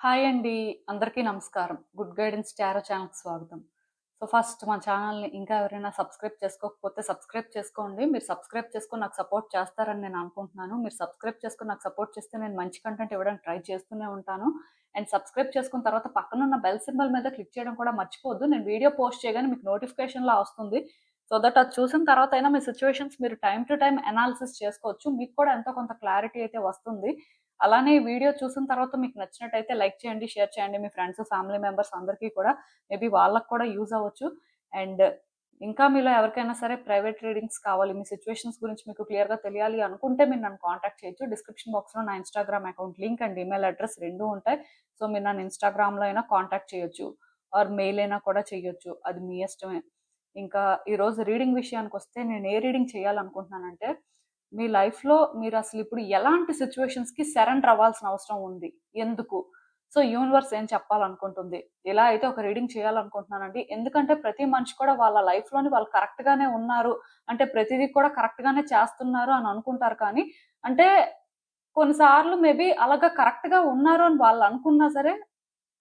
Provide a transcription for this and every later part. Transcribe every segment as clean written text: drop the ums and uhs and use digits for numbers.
Hi అండి. అందరికీ నమస్కారం. గుడ్ గైడెన్స్ టారో ఛానల్‌కి స్వాగతం. ఫస్ట్ మా ఛానల్‌ని ఇంకా ఎవరైనా సబ్స్క్రైబ్ చేసుకోకపోతే సబ్స్క్రైబ్ చేసుకోండి. మీరు సబ్స్క్రైబ్ చేసుకొని నాకు సపోర్ట్ చేస్తారని నేను అనుకుంటున్నాను. మీరు సబ్స్క్రైబ్ చేసుకొని నాకు సపోర్ట్ చేస్తే నేను మంచి కంటెంట్ ఇవ్వడానికి ట్రై చేస్తూనే ఉంటాను. అండ్ సబ్స్క్రైబ్ చేసుకున్న తర్వాత పక్కనున్న బెల్ సింబల్ మీద క్లిక్ చేయడం కూడా మర్చిపోవద్దు. నేను వీడియో పోస్ట్ చేయగానే మీకు నోటిఫికేషన్‌లా వస్తుంది. సో దట్ అది చూసిన తర్వాత అయినా మీ సిట్యుయేషన్స్ మీరు టైమ్ టు టైమ్ అనాలిసిస్ చేసుకోవచ్చు. మీకు కూడా ఎంతో కొంత క్లారిటీ అయితే వస్తుంది. అలానే ఈ వీడియో చూసిన తర్వాత మీకు నచ్చినట్టయితే లైక్ చేయండి, షేర్ చేయండి మీ ఫ్రెండ్స్, ఫ్యామిలీ మెంబర్స్ అందరికీ కూడా. మేబీ వాళ్ళకి కూడా యూజ్ అవ్వచ్చు. అండ్ ఇంకా మీలో ఎవరికైనా సరే ప్రైవేట్ రీడింగ్స్ కావాలి, మీ సిట్యుయేషన్స్ గురించి మీకు క్లియర్‌గా తెలియాలి అనుకుంటే మీరు నన్ను కాంటాక్ట్ చేయొచ్చు. డిస్క్రిప్షన్ బాక్స్‌లో నా Instagram account link and email address 2 ఉంటాయి. సో మీరు నన్ను ఇన్‌స్టాగ్రామ్‌లో అయినా కాంటాక్ట్ చేయొచ్చు. ఆర్ మెయిల్ అయినా కూడా చేయొచ్చు. అది మీ ఇష్టమే. ఇంకా ఈరోజు రీడింగ్ విషయానికొస్తే నేను ఏ రీడింగ్ చేయాలనుకుంటున్నానంటే, మీ లైఫ్‌లో మీరసలు ఇప్పుడు ఎలాంటి సిట్యుయేషన్స్‌కి సరెండర్ అవ్వాల్సిన అవసరం ఉంది? ఎందుకు? సో, యూనివర్స్ ఏం చెప్పాలనుకుంటుంది? ఇలా అయితే ఒక రీడింగ్ చేయాలనుకుంటున్నానండి. ఎందుకంటే ప్రతి మనిషి కూడా వాళ్ళ లైఫ్‌లోని వాళ్ళు కరెక్ట్‌గానే ఉన్నారు. అంటే ప్రతిదీ కూడా కరెక్ట్‌గానే చేస్తున్నారు అని అనుకుంటారు కానీ, అంటే కొన్నిసార్లు మేబీ అలాగా కరెక్ట్‌గా ఉన్నారు అని వాళ్ళు అనుకున్నా సరే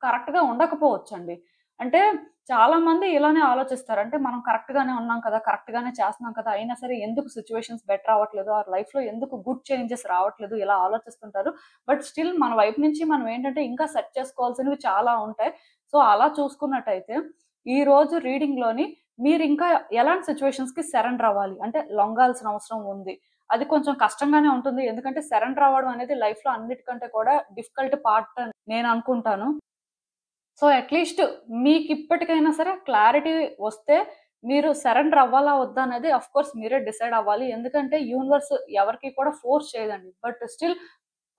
కరెక్ట్‌గా ఉండకపోవచ్చండి. అంటే చాలామంది ఇలానే ఆలోచిస్తారు. అంటే మనం కరెక్ట్‌గానే ఉన్నాం కదా! కరెక్ట్‌గానే చేస్తున్నాం కదా! అయినా సరే ఎందుకు సిట్యుయేషన్స్ బెటర్ అవ్వట్లేదు? ఆర్ లైఫ్‌లో ఎందుకు గుడ్ చేంజెస్ రావట్లేదు? ఇలా ఆలోచిస్తుంటారు. బట్ స్టిల్ మన వైపు నుంచి మనం ఏంటంటే ఇంకా సెట్ చేసుకోవాల్సినవి చాలా ఉంటాయి. సో, అలా చూసుకున్నట్టయితే ఈరోజు రీడింగ్‌లోని మీరింకా ఎలాంటి సిట్యుయేషన్స్‌కి సరెండర్ అవ్వాలి? అంటే లొంగాల్సిన అవసరం ఉంది. అది కొంచెం కష్టంగానే ఉంటుంది. ఎందుకంటే సరెండర్ అవ్వడం అనేది లైఫ్‌లో అన్నిటికంటే కూడా డిఫికల్ట్ పార్ట్ అని నేను అనుకుంటాను. సో, అట్‌లీస్ట్ మీకిప్పటికైనా సరే క్లారిటీ వస్తే, మీరు సరెండర్ అవ్వాలా? వద్దా? అనేది ఆఫ్‌కోర్స్ మీరే డిసైడ్ అవ్వాలి. ఎందుకంటే యూనివర్స్ ఎవరికీ కూడా ఫోర్స్ చేయదండి. బట్ స్టిల్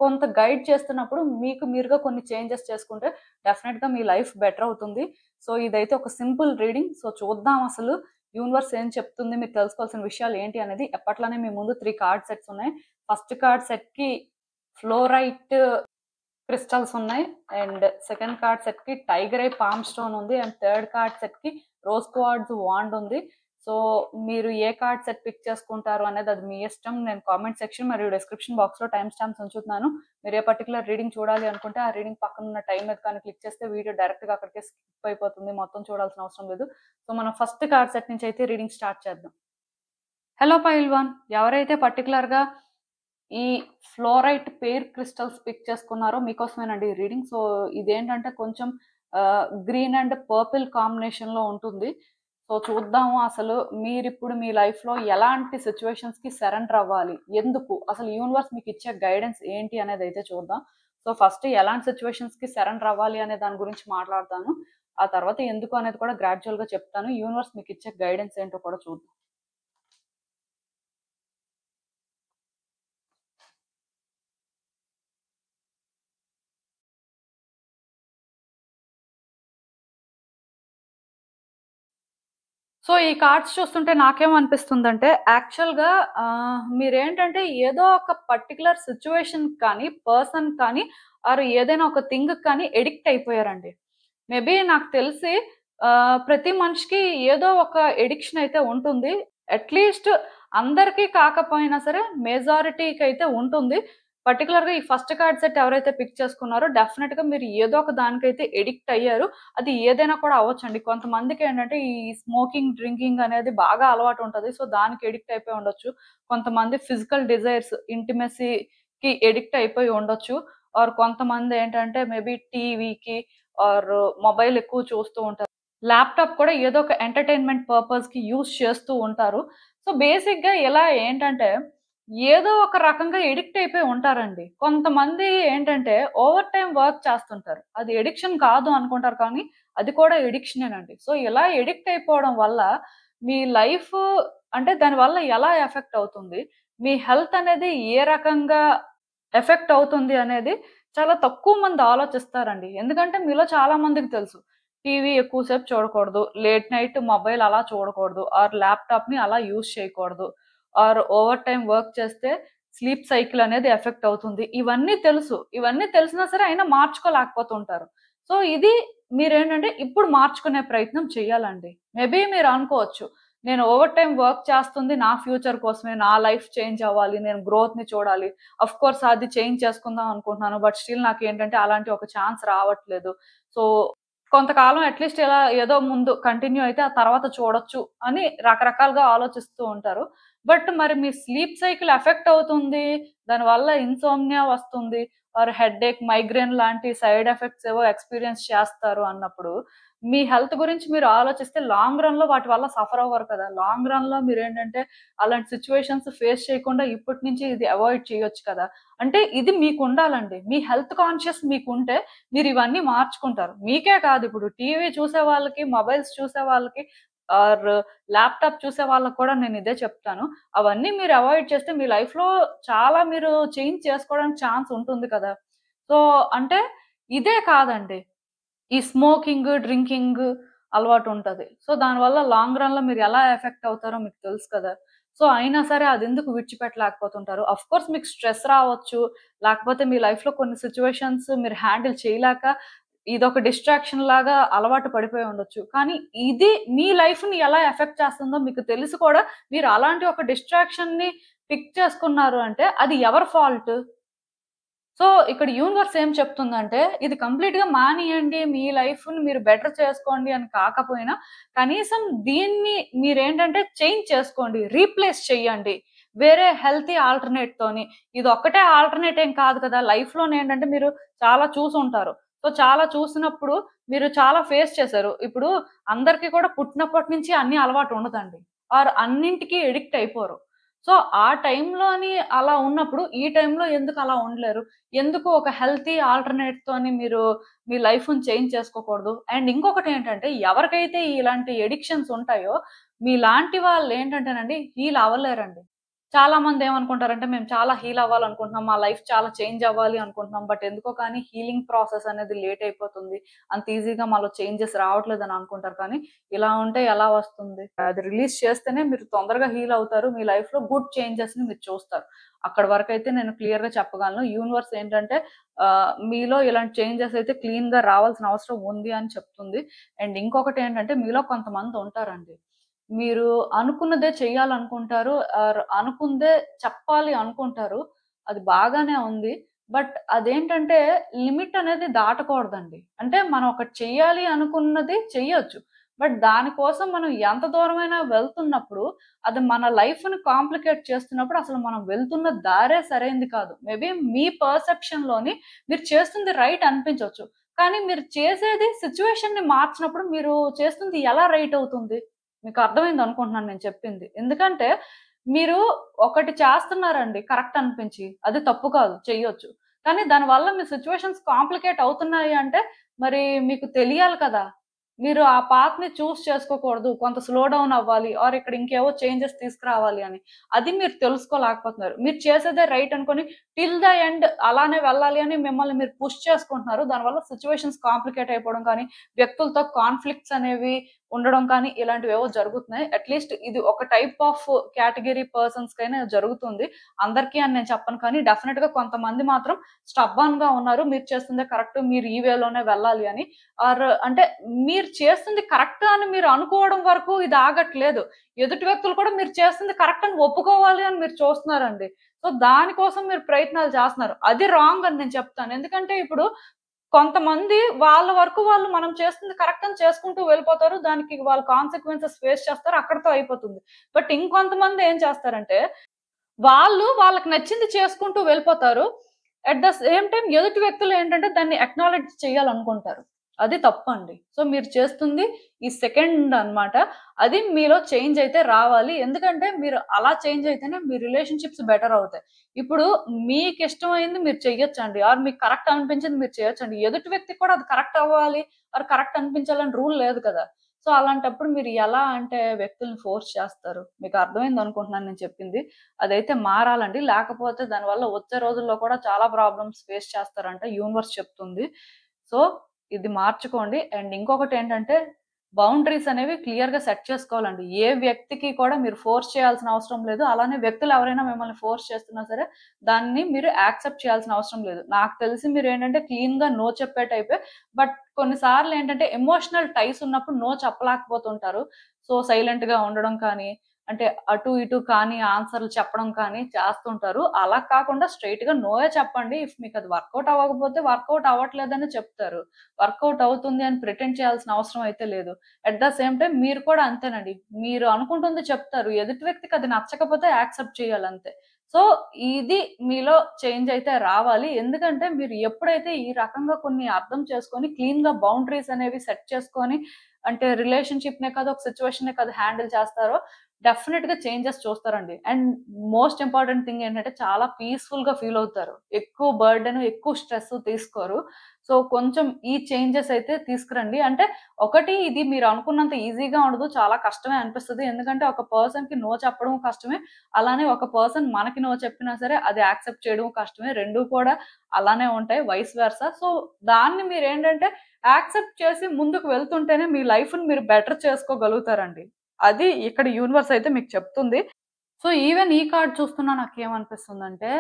కొంత గైడ్ చేస్తున్నప్పుడు మీకు మీరుగా కొన్ని చేంజెస్ చేసుకుంటే డెఫినిట్‌గా మీ లైఫ్ బెటర్ అవుతుంది. సో, ఇదైతే ఒక సింపుల్ రీడింగ్. సో, చూద్దాం అసలు యూనివర్స్ ఏం చెప్తుంది? మీరు తెలుసుకోవాల్సిన విషయాలు ఏంటి అనేది. ఎప్పట్లానే మీ ముందు 3 కార్డ్ సెట్స్ ఉన్నాయి. ఫస్ట్ కార్డ్ సెట్‌కి ఫ్లోరైట్ క్రిస్టల్స్ ఉన్నాయి. అండ్ సెకండ్ కార్డ్ సెట్‌కి టైగర్ ఐ పామ్ స్టోన్ ఉంది. అండ్ థర్డ్ కార్డ్ సెట్‌కి రోజ్ క్వార్ట్జ్ వాండ్ ఉంది. సో, మీరు ఏ కార్డ్ సెట్ పిక్ చేసుకుంటారు అనేది అది మీ ఇష్టం. నేను కామెంట్ సెక్షన్ మరియు డిస్క్రిప్షన్ బాక్స్‌లో టైమ్ స్టాంప్స్ ఉంచుతున్నాను. మీరు ఏ పర్టిక్యులర్ రీడింగ్ చూడాలి అనుకుంటే ఆ రీడింగ్ పక్కన ఉన్న టైమ్ మీద కానీ క్లిక్ చేస్తే వీడియో డైరెక్ట్‌గా అక్కడికే స్కిప్ అయిపోతుంది. మొత్తం చూడాల్సిన అవసరం లేదు. సో, మనం ఫస్ట్ కార్డ్ సెట్ నుంచి అయితే రీడింగ్ స్టార్ట్ చేద్దాం. హలో పైల్వాన్. ఎవరైతే పర్టిక్యులర్‌గా ఈ ఫ్లోరైట్ పెయిర్ క్రిస్టల్స్ పిక్ చేసుకున్నారో మీకోసమేనండి ఈ రీడింగ్. సో, ఇదేంటంటే కొంచెం గ్రీన్ అండ్ పర్పుల్ కాంబినేషన్‌లో ఉంటుంది. సో, చూద్దాము అసలు మీరిప్పుడు మీ లైఫ్‌లో ఎలాంటి సిట్యుయేషన్స్‌కి సరెండర్ అవ్వాలి? ఎందుకు? అసలు యూనివర్స్ మీకిచ్చే గైడెన్స్ ఏంటి అనేదైతే చూద్దాం. సో, ఫస్ట్ ఎలాంటి సిట్యుయేషన్స్‌కి సరెండర్ అవ్వాలి అనే దాని గురించి మాట్లాడతాను. ఆ తర్వాత ఎందుకు అనేది కూడా గ్రాడ్యుయల్‌గా చెప్తాను. యూనివర్స్ మీకిచ్చే గైడెన్స్ ఏంటో కూడా చూద్దాం. సో, ఈ కార్డ్స్ చూస్తుంటే నాకేమనిపిస్తుందంటే, యాక్చువల్‌గా మీరేంటంటే ఏదో ఒక పర్టిక్యులర్ సిట్యుయేషన్ కానీ, పర్సన్ కానీ, ఆర్ ఏదైనా ఒక థింగ్‌కి కానీ అడిక్ట్ అయిపోయారండి. మేబీ నాకు తెలిసి ప్రతి మనిషికి ఏదో ఒక అడిక్షన్ అయితే ఉంటుంది. అట్‌లీస్ట్ అందరికీ కాకపోయినా సరే మెజారిటీకైతే ఉంటుంది. పర్టిక్యులర్‌గా ఈ ఫస్ట్ కార్డ్ సెట్ ఎవరైతే పిక్ చేసుకున్నారో డెఫినిట్‌గా మీరు ఏదో ఒక దానికైతే అడిక్ట్ అయ్యారు. అది ఏదైనా కూడా అవ్వచ్చండి. కొంతమందికేంటంటే ఈ స్మోకింగ్, డ్రింకింగ్ అనేది బాగా అలవాటుంటది. సో, దానికి అడిక్ట్ అయిపోయి ఉండొచ్చు. కొంతమంది ఫిజికల్ డిజైర్స్, ఇంటిమసీకి అడిక్ట్ అయిపోయి ఉండొచ్చు. ఆర్ కొంతమందేంటంటే మేబీ టీవీకి ఆర్ మొబైల్ ఎక్కువ చూస్తూ ఉంటారు. ల్యాప్‌టాప్ కూడా ఏదో ఒక ఎంటర్‌టైన్‌మెంట్ పర్పస్‌కి యూజ్ చేస్తూ ఉంటారు. సో, బేసిక్‌గా ఇలా ఏంటంటే, ఏదో ఒక రకంగా ఎడిక్ట్ అయిపోయి ఉంటారండి. కొంతమంది ఏంటంటే, ఓవర్ టైమ్ వర్క్ చేస్తుంటారు. అది ఎడిక్షన్ కాదు అనుకుంటారు కానీ, అది కూడా ఎడిక్షనేనండి. సో, ఇలా ఎడిక్ట్ అయిపోవడం వల్ల మీ లైఫ్ అంటే దానివల్ల ఎలా ఎఫెక్ట్ అవుతుంది? మీ హెల్త్ అనేది ఏ రకంగా ఎఫెక్ట్ అవుతుంది అనేది చాలా తక్కువ మంది ఆలోచిస్తారండి. ఎందుకంటే మీలో చాలా మందికి తెలుసు. టీవీ ఎక్కువ సేపు చూడకూడదు. లేట్ నైట్ మొబైల్ అలా చూడకూడదు. ఆర్ ల్యాప్‌టాప్‌ని అలా యూజ్ చేయకూడదు. ఆర్ ఓవర్ టైమ్ వర్క్ చేస్తే స్లీప్ సైకిల్ అనేది ఎఫెక్ట్ అవుతుంది. ఇవన్నీ తెలుసు. ఇవన్నీ తెలిసినా సరే అయినా మార్చుకోలేకపోతుంటారు. సో, ఇది మీరేంటంటే ఇప్పుడు మార్చుకునే ప్రయత్నం చేయాలండి. మేబీ మీరు అనుకోవచ్చు. నేను ఓవర్ టైం వర్క్ చేస్తుంది నా ఫ్యూచర్ కోసమే, నా లైఫ్ చేంజ్ అవ్వాలి, నేను గ్రోత్‌ని చూడాలి. కోర్స్ అది చేంజ్ చేసుకుందాం అనుకుంటున్నాను. బట్ స్టిల్ నాకేంటంటే అలాంటి ఒక ఛాన్స్ రావట్లేదు. సో, కొంతకాలం అట్‌లీస్ట్ ఇలా ఏదో ముందు కంటిన్యూ అయితే ఆ తర్వాత చూడొచ్చు అని రకరకాలుగా ఆలోచిస్తూ ఉంటారు. బట్ మరి మీ స్లీప్ సైకిల్ ఎఫెక్ట్ అవుతుంది. దానివల్ల ఇన్సోమ్నియా వస్తుంది. ఆర్ హెడ్‌ఏక్, మైగ్రేన్ లాంటి సైడ్ ఎఫెక్ట్స్ ఏవో ఎక్స్‌పీరియన్స్ చేస్తారు అన్నప్పుడు, మీ హెల్త్ గురించి మీరు ఆలోచిస్తే లాంగ్ రన్‌లో వాటి వల్ల సఫర్ అవ్వరు కదా! లాంగ్ రన్‌లో మీరేంటంటే అలాంటి సిట్యుయేషన్స్ ఫేస్ చేయకుండా ఇప్పటి నుంచి ఇది అవాయిడ్ చేయొచ్చు కదా! అంటే ఇది మీకుండాలండి. మీ హెల్త్ కాన్షియస్ మీకుంటే మీరివన్నీ మార్చుకుంటారు. మీకే కాదు, ఇప్పుడు టీవీ చూసే వాళ్ళకి, మొబైల్స్ చూసే వాళ్ళకి ఆర్ ల్యాప్‌టాప్ చూసే వాళ్ళకి కూడా నేనిదే చెప్తాను. అవన్నీ మీరు అవాయిడ్ చేస్తే మీ లైఫ్‌లో చాలా మీరు చేంజ్ చేసుకోవడానికి ఛాన్స్ ఉంటుంది కదా! సో, అంటే ఇదే కాదండి. ఈ స్మోకింగ్, డ్రింకింగ్ అలవాటుంటది. సో, దానివల్ల లాంగ్ రన్‌లో మీరెలా ఎఫెక్ట్ అవుతారో మీకు తెలుసు కదా! సో, అయినా సరే అదెందుకు విడిచిపెట్టలేకపోతుంటారు. ఆఫ్‌కోర్స్ మీకు స్ట్రెస్ రావచ్చు. లేకపోతే మీ లైఫ్‌లో కొన్ని సిట్యుయేషన్స్ మీరు హ్యాండిల్ చేయలేక ఇదొక డిస్ట్రాక్షన్ లాగా అలవాటు పడిపోయి ఉండొచ్చు. కానీ ఇది మీ లైఫ్‌ని ఎలా ఎఫెక్ట్ చేస్తుందో మీకు తెలిసి కూడా మీరు అలాంటి ఒక డిస్ట్రాక్షన్‌ని పిక్ చేసుకున్నారు అంటే అది ఎవరి ఫాల్ట్? సో, ఇక్కడ యూనివర్స్ ఏం చెప్తుందంటే, ఇది కంప్లీట్‌గా మానేయండి. మీ లైఫ్‌ని మీరు బెటర్ చేసుకోండి అని కాకపోయినా, కనీసం దీన్ని మీరేంటంటే చేంజ్ చేసుకోండి. రీప్లేస్ చెయ్యండి. వేరే హెల్తీ ఆల్టర్‌నేట్‌తోని. ఇదొక్కటే ఆల్టర్‌నేట్ ఏం కాదు కదా! లైఫ్‌లోనేంటంటే మీరు చాలా చూసుంటారు. సో, చాలా చూసినప్పుడు మీరు చాలా ఫేస్ చేశారు. ఇప్పుడు అందరికీ కూడా పుట్టినప్పటి నుంచి అన్నీ అలవాటు ఉండదండి. ఆర్ అన్నింటికి అడిక్ట్ అయిపోరు. సో, ఆ టైంలోని అలా ఉన్నప్పుడు, ఈ టైంలో ఎందుకు అలా ఉండలేరు? ఎందుకు ఒక హెల్తీ ఆల్టర్‌నేట్‌తోని మీరు మీ లైఫ్‌ని చేంజ్ చేసుకోకూడదు? అండ్ ఇంకొకటేంటంటే ఎవరికైతే ఇలాంటి అడిక్షన్స్ ఉంటాయో, మీలాంటి వాళ్ళేంటంటేనండి హీల్ అవ్వలేరండి. చాలా మందేమనుకుంటారంటే మేము చాలా హీల్ అవ్వాలనుకుంటున్నాం. మా లైఫ్ చాలా చేంజ్ అవ్వాలి అనుకుంటున్నాం. బట్ ఎందుకో కానీ హీలింగ్ ప్రాసెస్ అనేది లేట్ అయిపోతుంది. అంత ఈజీగా మాలో చేంజెస్ రావట్లేదని అనుకుంటారు. కానీ ఇలా ఉంటే ఎలా వస్తుంది? అది రిలీజ్ చేస్తేనే మీరు తొందరగా హీల్ అవుతారు. మీ లైఫ్‌లో గుడ్ చేంజెస్‌ని మీరు చూస్తారు. అక్కడి వరకైతే నేను క్లియర్‌గా చెప్పగలను. యూనివర్స్ ఏంటంటే మీలో ఇలాంటి చేంజెస్ అయితే క్లీన్‌గా రావాల్సిన అవసరం ఉంది అని చెప్తుంది. అండ్ ఇంకొకటేంటంటే మీలో కొంతమందుంటారండి. మీరు అనుకున్నదే చెయ్యాలనుకుంటారు. అనుకుందే చెప్పాలి అనుకుంటారు. అది బాగానే ఉంది. బట్ అదేంటంటే లిమిట్ అనేది దాటకూడదండి. అంటే మనం ఒకటి చెయ్యాలి అనుకున్నది చెయ్యొచ్చు. బట్ దానికోసం మనం ఎంత దూరమైనా వెళ్తున్నప్పుడు, అది మన లైఫ్‌ని కాంప్లికేట్ చేస్తున్నప్పుడు అసలు మనం వెళ్తున్న దారే సరైంది కాదు. మేబీ మీ పర్సెప్షన్‌లోని మీరు చేస్తుంది రైట్ అనిపించొచ్చు. కానీ మీరు చేసేది సిట్యుయేషన్‌ని మార్చినప్పుడు మీరు చేస్తుంది ఎలా రైట్ అవుతుంది? మీకు అర్థమైందనుకుంటున్నాను నేను చెప్పింది. ఎందుకంటే, మీరు ఒకటి చేస్తున్నారండి కరెక్ట్ అనిపించి. అది తప్పు కాదు, చెయ్యొచ్చు. కానీ దానివల్ల మీ సిట్యుయేషన్స్ కాంప్లికేట్ అవుతున్నాయి అంటే, మరి మీకు తెలియాలి కదా! మీరు ఆ పాత్‌ని చేసుకోకూడదు. కొంత స్లో డౌన్ అవ్వాలి. ఆర్ ఇక్కడ ఇంకేవో చేంజెస్ తీసుకురావాలి అని. అది మీరు తెలుసుకోలేకపోతున్నారు. మీరు చేసేదే రైట్ అనుకోని టిల్ ద ఎండ్ అలానే వెళ్ళాలి అని మిమ్మల్ని మీరు పుష్ చేసుకుంటున్నారు. దానివల్ల సిట్యుయేషన్స్ కాంప్లికేట్ అయిపోవడం కానీ, వ్యక్తులతో కాన్‌ఫ్లిక్ట్స్ అనేవి ఉండడం కానీ ఇలాంటివేవో జరుగుతున్నాయి. అట్‌లీస్ట్ ఇది ఒక టైప్ ఆఫ్ కేటగరీ పర్సన్స్‌కైనా జరుగుతుంది. అందరికీ అని నేను చెప్పను కానీ డెఫినిట్‌గా కొంతమంది మాత్రం స్టబ్బర్న్‌గా ఉన్నారు. మీరు చేస్తుందే కరెక్ట్. మీరు ఈ వేలోనే వెళ్ళాలి అని. అంటే మీరు చేస్తుంది కరెక్ట్ అని మీరు అనుకోవడం వరకు ఇది ఆగట్లేదు. ఎదుటి వ్యక్తులు కూడా మీరు చేస్తుంది కరెక్ట్ అని ఒప్పుకోవాలి అని మీరు చూస్తున్నారండి. సో, దానికోసం మీరు ప్రయత్నాలు చేస్తున్నారు. అది రాంగ్ అని నేను చెప్తాను. ఎందుకంటే ఇప్పుడు కొంతమంది వాళ్ళ వరకు వాళ్ళు మనం చేస్తుంది కరెక్ట్ అని చేసుకుంటూ వెళ్ళిపోతారు. దానికి వాళ్ళు కాన్సిక్వెన్సెస్ ఫేస్ చేస్తారు. అక్కడితో అయిపోతుంది. బట్ ఇంకొంతమంది ఏం చేస్తారంటే, వాళ్ళు వాళ్ళకి నచ్చింది చేసుకుంటూ వెళ్ళిపోతారు. అట్ ద సేమ్ టైమ్ ఎదుటి వ్యక్తులు ఏంటంటే దాన్ని అక్నాలెడ్జ్ చేయాలనుకుంటారు. అది తప్పండి. సో, మీరు చేస్తుంది ఈ సెకండ్ అన్నమాట. అది మీలో చేంజ్ అయితే రావాలి. ఎందుకంటే మీరు అలా చేంజ్ అయితేనే మీ రిలేషన్‌షిప్స్ బెటర్ అవుతాయి. ఇప్పుడు మీకిష్టమైంది మీరు చెయ్యొచ్చండి. ఆర్ మీకు కరెక్ట్ అనిపించింది మీరు చేయొచ్చండి. ఎదుటి వ్యక్తికి కూడా అది కరెక్ట్ అవ్వాలి ఆర్ కరెక్ట్ అనిపించాలని రూల్ లేదు కదా! సో, అలాంటప్పుడు మీరు ఎలా అంటే వ్యక్తుల్ని ఫోర్స్ చేస్తారు? మీకు అర్థమైందనుకుంటున్నాను నేను చెప్పింది. అదైతే మారాలండి. లేకపోతే దానివల్ల వచ్చే రోజుల్లో కూడా చాలా ప్రాబ్లమ్స్ ఫేస్ చేస్తారంట యూనివర్స్ చెప్తుంది. సో, ఇది మార్చుకోండి. అండ్ ఇంకొకటేంటంటే బౌండరీస్ అనేవి క్లియర్‌గా సెట్ చేసుకోవాలండి. ఏ వ్యక్తికి కూడా మీరు ఫోర్స్ చేయాల్సిన అవసరం లేదు. అలానే వ్యక్తులు ఎవరైనా మిమ్మల్ని ఫోర్స్ చేస్తున్నా సరే, దాన్ని మీరు యాక్సెప్ట్ చేయాల్సిన అవసరం లేదు. నాకు తెలిసి మీరేంటంటే క్లీన్‌గా నో చెప్పే టైపే. బట్ కొన్ని సార్లు ఏంటంటే ఎమోషనల్ టైస్ ఉన్నప్పుడు నో చెప్పలేకపోతుంటారు. సో, సైలెంట్‌గా ఉండడం కానీ, అంటే అటు ఇటు కానీ ఆన్సర్‌లు చెప్పడం కానీ చేస్తుంటారు. అలా కాకుండా స్ట్రెయిట్‌గా నోయే చెప్పండి. ఇఫ్ మీకది వర్కౌట్ అవ్వకపోతే వర్కౌట్ అవ్వట్లేదనే చెప్తారు. వర్కౌట్ అవుతుంది అని ప్రిటెండ్ చేయాల్సిన అవసరం అయితే లేదు. అట్ ద సేమ్ టైమ్ మీరు కూడా అంతేనండి. మీరు అనుకుంటుంది చెప్తారు. ఎదుటి వ్యక్తికి అది నచ్చకపోతే యాక్సెప్ట్ చేయాలంతే. సో, ఇది మీలో చేంజ్ అయితే రావాలి. ఎందుకంటే మీరు ఎప్పుడైతే ఈ రకంగా కొన్ని అర్థం చేసుకొని క్లీన్‌గా బౌండరీస్ అనేవి సెట్ చేసుకొని అంటే రిలేషన్‌షిప్‌నే కాదు, ఒక సిట్యుయేషన్‌నే కాదు హ్యాండిల్ చేస్తారో డెఫినిట్‌గా చేంజెస్ చూస్తారండి. అండ్ మోస్ట్ ఇంపార్టెంట్ థింగ్ ఏంటంటే చాలా పీస్‌ఫుల్‌గా ఫీల్ అవుతారు. ఎక్కువ బర్డెన్, ఎక్కువ స్ట్రెస్ తీసుకోరు. సో, కొంచెం ఈ చేంజెస్ అయితే తీసుకురండి. అంటే ఒకటి ఇది మీరు అనుకున్నంత ఈజీగా ఉండదు. చాలా కష్టమే అనిపిస్తది. ఎందుకంటే ఒక పర్సన్‌కి నో చెప్పడం కష్టమే. అలానే ఒక పర్సన్ మనకి నో చెప్పినా సరే అది యాక్సెప్ట్ చేయడం కష్టమే. 2 కూడా అలానే ఉంటాయి. Vice versa. సో, దాన్ని మీరేంటంటే యాక్సెప్ట్ చేసి ముందుకు వెళ్తుంటేనే మీ లైఫ్‌ని మీరు బెటర్ చేసుకోగలుగుతారండి. అది ఇక్కడ యూనివర్స్ అయితే మీకు చెప్తుంది. సో, ఈవెన్ ఈ కార్డ్ చూస్తున్నా నాకేమనిపిస్తుందంటే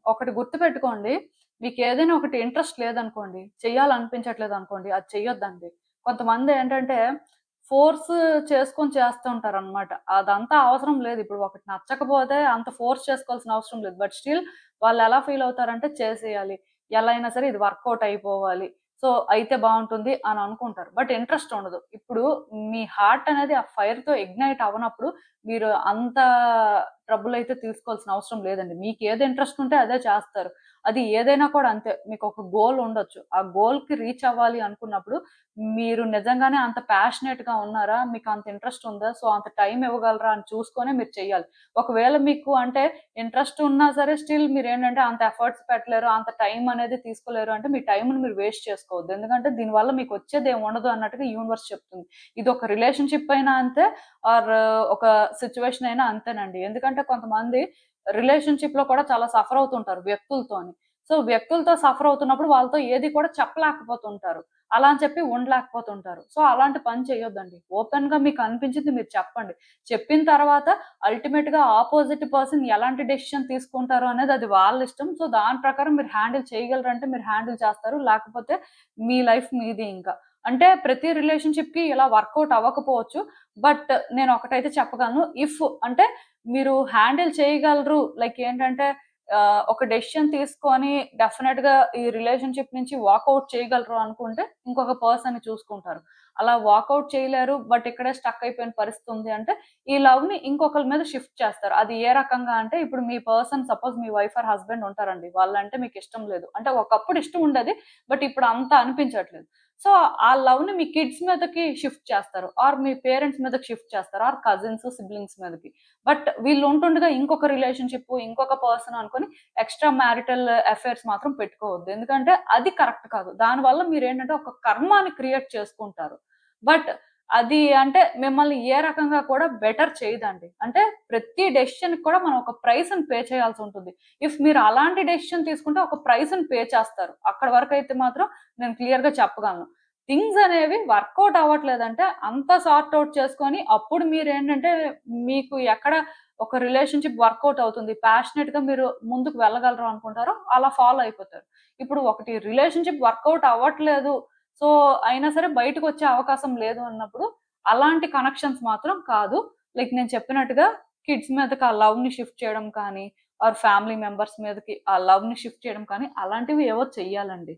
ఒకటి గుర్తుపెట్టుకోండి. మీకేదైనా ఒకటి ఇంట్రెస్ట్ లేదనుకోండి, చెయ్యాలనిపించట్లేదనుకోండి, అది చెయ్యొద్దండి. కొంతమందేంటంటే ఫోర్స్ చేసుకొని చేస్తూ ఉంటారనమాట. అదంతా అవసరం లేదు. ఇప్పుడు ఒకటి నచ్చకపోతే అంత ఫోర్స్ చేసుకోవాల్సిన అవసరం లేదు. బట్ స్టిల్ వాళ్ళెలా ఫీల్ అవుతారంటే చేసేయాలి. ఎలా అయినా సరే ఇది వర్కౌట్ అయిపోవాలి. సో, అయితే బావుంటుంది అని అనుకుంటారు. బట్ ఇంట్రెస్ట్ ఉండదు. ఇప్పుడు మీ హార్ట్ అనేది ఆ ఫైర్‌తో ఇగ్నైట్ అవ్వనప్పుడు మీరు అంత ట్రబుల్ అయితే తీసుకోవాల్సిన అవసరం లేదండి. మీకేది ఇంట్రెస్ట్ ఉంటే అదే చేస్తారు. అది ఏదైనా కూడా అంతే. మీకొక గోల్ ఉండొచ్చు. ఆ గోల్‌కి రీచ్ అవ్వాలి అనుకున్నప్పుడు మీరు నిజంగానే అంత ప్యాషనేట్‌గా ఉన్నారా? మీకు అంత ఇంట్రెస్ట్ ఉందా? సో, అంత టైం ఇవ్వగలరా అని చూసుకొనే మీరు చెయ్యాలి. ఒకవేళ మీకు అంటే ఇంట్రెస్ట్ ఉన్నా సరే స్టిల్ మీరేంటంటే అంత ఎఫర్ట్స్ పెట్టలేరు, అంత టైం అనేది తీసుకోలేరు అంటే మీ టైమ్‌ని మీరు వేస్ట్ చేసుకోవద్దు. ఎందుకంటే దీనివల్ల మీకొచ్చేదేం ఉండదు అన్నట్టుగా యూనివర్స్ చెప్తుంది. ఇదొక రిలేషన్‌షిప్ అయినా అంతే ఆర్ ఒక సిట్యుయేషన్ అయినా అంతేనండి. ఎందుకంటే కొంతమంది రిలేషన్‌షిప్‌లో కూడా చాలా సఫర్ అవుతుంటారు వ్యక్తులతోని. సో, వ్యక్తులతో సఫర్ అవుతున్నప్పుడు వాళ్ళతో ఏది కూడా చెప్పలేకపోతుంటారు. అలా అని చెప్పి ఉండలేకపోతుంటారు. సో, అలాంటి పని చేయొద్దండి. ఓపెన్‌గా మీకు అనిపించింది మీరు చెప్పండి. చెప్పిన తర్వాత అల్టిమేట్‌గా అపోజిట్ పర్సన్ ఎలాంటి డెసిషన్ తీసుకుంటారో అనేది అది వాళ్ళ ఇష్టం. సో, దాని ప్రకారం మీరు హ్యాండిల్ చేయగలరంటే మీరు హ్యాండిల్ చేస్తారు. లేకపోతే మీ లైఫ్ మీది ఇంకా. అంటే ప్రతి రిలేషన్‌షిప్‌కి ఇలా వర్కౌట్ అవ్వకపోవచ్చు. బట్ నేనొకటైతే చెప్పగలను. ఇఫ్ అంటే మీరు హ్యాండిల్ చేయగలరు. లైక్ ఏంటంటే ఒక డెసిషన్ తీసుకొని డెఫినిట్‌గా ఈ రిలేషన్‌షిప్ నుంచి వాకౌట్ చేయగలరు అనుకుంటే ఇంకొక పర్సన్‌ని చూసుకుంటారు. అలా వాకౌట్ చేయలేరు. బట్ ఇక్కడే స్టక్ అయిపోయిన పరిస్థితి ఉంది అంటే ఈ లవ్‌ని ఇంకొకళ్ళ మీద షిఫ్ట్ చేస్తారు. అది ఏ రకంగా అంటే ఇప్పుడు మీ పర్సన్ సపోజ్ మీ వైఫ్ ఆర్ హస్బాండ్ ఉంటారండి. వాళ్ళంటే మీకిష్టం లేదు. అంటే ఒకప్పుడు ఇష్టం ఉండేది. బట్ ఇప్పుడు అంత అనిపించట్లేదు. సో, ఆ లవ్‌ని మీ కిడ్స్ మీదకి షిఫ్ట్ చేస్తారు. ఆర్ మీ పేరెంట్స్ మీదకి షిఫ్ట్ చేస్తారు. ఆర్ కజిన్స్, సిబ్లింగ్స్ మీదకి. బట్ వీళ్ళు ఉంటుండగా ఇంకొక రిలేషన్‌షిప్, ఇంకొక పర్సన్ అనుకోని ఎక్స్‌ట్రా మ్యారిటల్ అఫైర్స్ మాత్రం పెట్టుకోవద్దు. ఎందుకంటే అది కరెక్ట్ కాదు. దానివల్ల మీరేంటంటే ఒక కర్మాని క్రియేట్ చేసుకుంటారు. బట్ అది అంటే మిమ్మల్ని ఏ రకంగా కూడా బెటర్ చేయదండి. అంటే ప్రతి డెసిషన్‌కి కూడా మనం ఒక ప్రైస్‌ని పే చేయాల్సుంటుంది. ఇఫ్ మీరు అలాంటి డెసిషన్ తీసుకుంటే ఒక ప్రైస్‌ని పే చేస్తారు. అక్కడి వరకైతే మాత్రం నేను క్లియర్‌గా చెప్పగలను. థింగ్స్ అనేవి వర్కౌట్ అవ్వట్లేదంటే అంతా సార్ట్ ఔట్ చేసుకొని అప్పుడు మీరేంటంటే మీకు ఎక్కడ ఒక రిలేషన్‌షిప్ వర్కౌట్ అవుతుంది. ప్యాషనేట్‌గా మీరు ముందుకు వెళ్ళగలరు అనుకుంటారో అలా ఫాలో అయిపోతారు. ఇప్పుడు ఒకటి రిలేషన్‌షిప్ వర్కౌట్ అవ్వట్లేదు. సో, అయినా సరే బయటకొచ్చే అవకాశం లేదు అన్నప్పుడు అలాంటి కనెక్షన్స్ మాత్రం కాదు. లైక్ నేను చెప్పినట్టుగా కిడ్స్ మీదకి ఆ లవ్‌ని షిఫ్ట్ చేయడం కానీ, ఆర్ ఫ్యామిలీ మెంబర్స్ మీదకి ఆ లవ్‌ని షిఫ్ట్ చేయడం కానీ అలాంటివి ఏవో చెయ్యాలండి.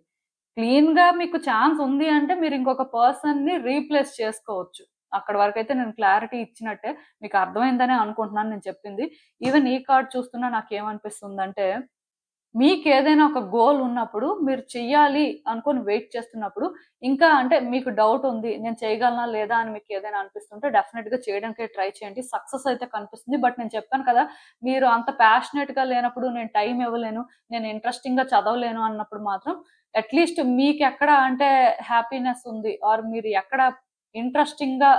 క్లీన్‌గా మీకు ఛాన్స్ ఉంది అంటే మీరు ఇంకొక పర్సన్‌ని రీప్లేస్ చేసుకోవచ్చు. అక్కడి వరకైతే నేను క్లారిటీ ఇచ్చినట్టే. మీకు అర్థమైందనే అనుకుంటున్నాను నేను చెప్పింది. ఈవెన్ ఈ కార్డ్ చూస్తున్నా నాకేమనిపిస్తుందంటే, మీకేదైనా ఒక గోల్ ఉన్నప్పుడు మీరు చెయ్యాలి అనుకోని వెయిట్ చేస్తున్నప్పుడు, ఇంకా అంటే మీకు డౌట్ ఉంది. నేను చేయగలనా లేదా అని మీకేదైనా అనిపిస్తుంటే డెఫినిట్‌గా చేయడానికే ట్రై చేయండి. సక్సెస్ అయితే కనిపిస్తుంది. బట్ నేను చెప్పాను కదా! మీరు అంత ప్యాషనేట్‌గా లేనప్పుడు నేను టైమ్ ఇవ్వలేను, నేను ఇంట్రెస్టింగ్‌గా చదవలేను అన్నప్పుడు మాత్రం అట్‌లీస్ట్ మీకెక్కడ అంటే హ్యాపీనెస్ ఉంది ఆర్ మీరు ఎక్కడ ఇంట్రెస్టింగ్‌గా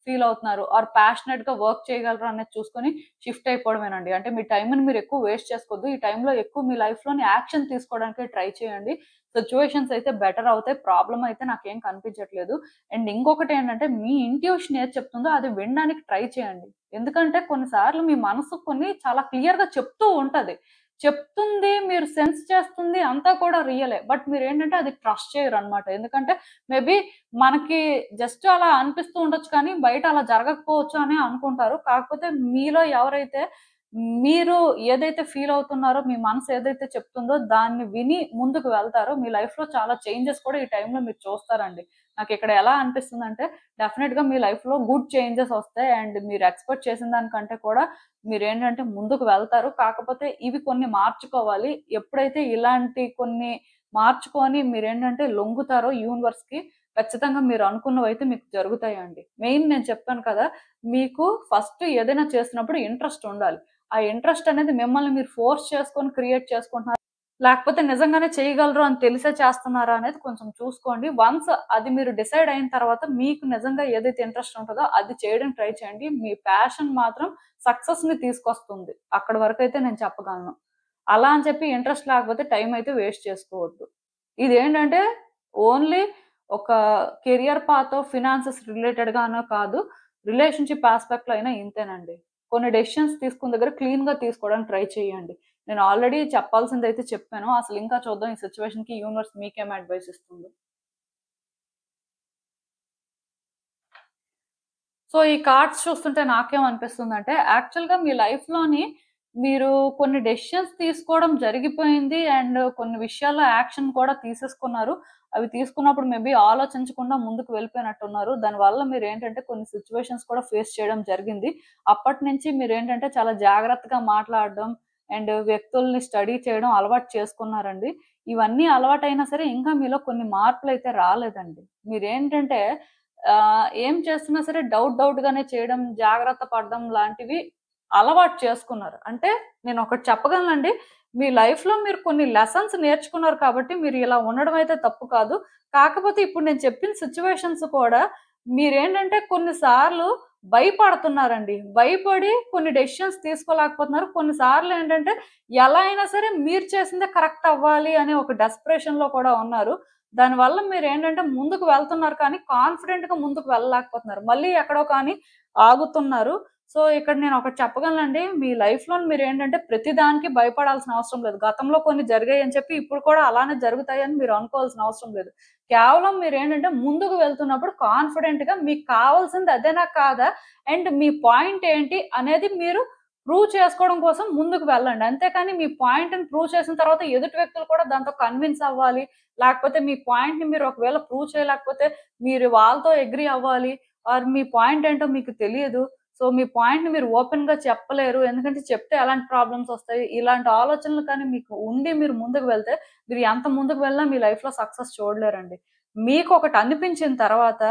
ఫీల్ అవుతున్నారు ఆర్ ప్యాషనెట్ గా వర్క్ చేయగలరు అనేది చూసుకొని షిఫ్ట్ అయిపోవడమేనండి. అంటే మీ టైంని మీరు ఎక్కువ వేస్ట్ చేసుకోవద్దు. ఈ టైంలో ఎక్కువ మీ లైఫ్ లోని యాక్షన్ తీసుకోవడానికి ట్రై చేయండి. సిచ్యువేషన్స్ అయితే బెటర్ అవుతాయి. ప్రాబ్లం అయితే నాకేం కనిపించట్లేదు. అండ్ ఇంకొకటి ఏంటంటే మీ ఇంట్యూషన్ ఏది చెప్తుందో అది వినడానికి ట్రై చేయండి. ఎందుకంటే కొన్నిసార్లు మీ మనసు కొన్ని చాలా క్లియర్ గా చెప్తూ ఉంటది. చెప్తుంది, మీరు సెన్స్ చేస్తుంది అంతా కూడా రియలే. బట్ మీరేంటంటే అది ట్రస్ట్ చేయరనమాట. ఎందుకంటే మేబీ మనకి జస్ట్ అలా అనిపిస్తూ ఉండొచ్చు కానీ బయట అలా జరగకపోవచ్చు అని అనుకుంటారు. కాకపోతే మీలో ఎవరైతే మీరు ఏదైతే ఫీల్ అవుతున్నారో, మీ మనసు ఏదైతే చెప్తుందో దాన్ని విని ముందుకు వెళ్తారో మీ లైఫ్‌లో చాలా చేంజెస్ కూడా ఈ టైంలో మీరు చూస్తారండి. నాకిక్కడ ఎలా అనిపిస్తుందంటే డెఫినిట్‌గా మీ లైఫ్‌లో గుడ్ చేంజెస్ వస్తాయి. అండ్ మీరు ఎక్స్‌పెక్ట్ చేసిన దానికంటే కూడా మీరేంటంటే ముందుకు వెళ్తారు. కాకపోతే ఇవి కొన్ని మార్చుకోవాలి. ఎప్పుడైతే ఇలాంటి కొన్ని మార్చుకొని మీరేంటంటే లొంగుతారో యూనివర్స్‌కి ఖచ్చితంగా మీరు అనుకున్నవైతే మీకు జరుగుతాయండి. మెయిన్ నేను చెప్పాను కదా! మీకు ఫస్ట్ ఏదైనా చేస్తున్నప్పుడు ఇంట్రెస్ట్ ఉండాలి. ఆ ఇంట్రెస్ట్ అనేది మిమ్మల్ని మీరు ఫోర్స్ చేసుకొని క్రియేట్ చేసుకుంటున్నారా? లేకపోతే నిజంగానే చేయగలరు అని తెలిసే చేస్తున్నారా అనేది కొంచెం చూసుకోండి. వన్స్ అది మీరు డిసైడ్ అయిన తర్వాత మీకు నిజంగా ఏదైతే ఇంట్రెస్ట్ ఉంటదో అది చేయడానికి ట్రై చేయండి. మీ ప్యాషన్ మాత్రం సక్సెస్‌ని తీసుకొస్తుంది. అక్కడి వరకైతే నేను చెప్పగలను. అలా అని చెప్పి ఇంట్రెస్ట్ లేకపోతే టైం అయితే వేస్ట్ చేసుకోవద్దు. ఇదేంటంటే ఓన్లీ ఒక కెరియర్ పాతో, ఫినాన్సెస్ రిలేటెడ్‌గానో కాదు. రిలేషన్‌షిప్ యాస్పెక్ట్‌లో అయినా ఇంతేనండి. కొన్ని డెసిషన్స్ తీసుకున్న దగ్గర క్లీన్‌గా తీసుకోవడానికి ట్రై చేయండి. నేను ఆల్రెడీ చెప్పాల్సిందైతే చెప్పాను. అసలు ఇంకా చూద్దాం ఈ సిట్యుయేషన్‌కి యూనివర్స్ మీకేం అడ్వైస్ ఇస్తుందో. సో, ఈ కార్డ్స్ చూస్తుంటే నాకేమనిపిస్తుందంటే, యాక్చువల్‌గా మీ లైఫ్‌లోని మీరు కొన్ని డెసిషన్స్ తీసుకోవడం జరిగిపోయింది. అండ్ కొన్ని విషయాల్లో యాక్షన్ కూడా తీసేసుకున్నారు. అవి తీసుకున్నప్పుడు మేబీ ఆలోచించకుండా ముందుకు వెళ్ళిపోయినట్టున్నారు. దానివల్ల మీరేంటంటే కొన్ని సిట్యుయేషన్స్ కూడా ఫేస్ చేయడం జరిగింది. అప్పటినుంచి మీరేంటంటే చాలా జాగ్రత్తగా మాట్లాడడం అండ్ వ్యక్తుల్ని స్టడీ చేయడం అలవాటు చేసుకున్నారండి. ఇవన్నీ అలవాటైనా సరే ఇంకా మీలో కొన్ని మార్పులైతే రాలేదండి. మీరేంటంటే ఏం చేస్తున్నా సరే డౌట్‌గానే చేయడం, జాగ్రత్త పడడం లాంటివి అలవాటు చేసుకున్నారు. అంటే నేనొకటి చెప్పగలనండి. మీ లైఫ్‌లో మీరు కొన్ని లెసన్స్ నేర్చుకున్నారు కాబట్టి మీరు ఇలా ఉండడం అయితే తప్పు కాదు. కాకపోతే ఇప్పుడు నేను చెప్పిన సిట్యుయేషన్స్ కూడా మీరేంటంటే కొన్ని సార్లు భయపడుతున్నారండి. భయపడి కొన్ని డెసిషన్స్ తీసుకోలేకపోతున్నారు. కొన్ని సార్లు ఏంటంటే ఎలా అయినా సరే మీరు చేసిందే కరెక్ట్ అవ్వాలి అనే ఒక డెస్పరేషన్‌లో కూడా ఉన్నారు. దానివల్ల మీరేంటంటే ముందుకు వెళ్తున్నారు కానీ, కాన్ఫిడెంట్‌గా ముందుకు వెళ్ళలేకపోతున్నారు. మళ్ళీ ఎక్కడో కానీ ఆగుతున్నారు. సో, ఇక్కడ నేనొకటి చెప్పగలనండి. మీ లైఫ్‌లోని మీరేంటంటే ప్రతి దానికి భయపడాల్సిన అవసరం లేదు. గతంలో కొన్ని జరిగాయని చెప్పి ఇప్పుడు కూడా అలానే జరుగుతాయని మీరు అనుకోవాల్సిన అవసరం లేదు. కేవలం మీరేంటంటే ముందుకు వెళ్తున్నప్పుడు కాన్ఫిడెంట్‌గా మీకు కావాల్సింది అదేనా? కాదా? అండ్ మీ పాయింట్ ఏంటి? అనేది మీరు ప్రూవ్ చేసుకోవడం కోసం ముందుకు వెళ్ళండి. అంతేకాని మీ పాయింట్‌ని ప్రూవ్ చేసిన తర్వాత ఎదుటి వ్యక్తులు కూడా దాంతో కన్విన్స్ అవ్వాలి. లేకపోతే మీ పాయింట్‌ని మీరు ఒకవేళ ప్రూవ్ చేయలేకపోతే మీరు వాళ్ళతో అగ్రీ అవ్వాలి. ఆర్ మీ పాయింట్ ఏంటో మీకు తెలియదు. సో, మీ పాయింట్‌ని మీరు ఓపెన్‌గా చెప్పలేరు. ఎందుకంటే చెప్తే ఎలాంటి ప్రాబ్లమ్స్ ఒస్తాయి. ఇలాంటి ఆలోచనలు కానీ మీకు ఉండి మీరు ముందుకు వెళ్తే మీరు ఎంత ముందుకు వెళ్ళినా మీ లైఫ్‌లో సక్సెస్ చూడలేరండి. మీకొకటి అనిపించిన తర్వాత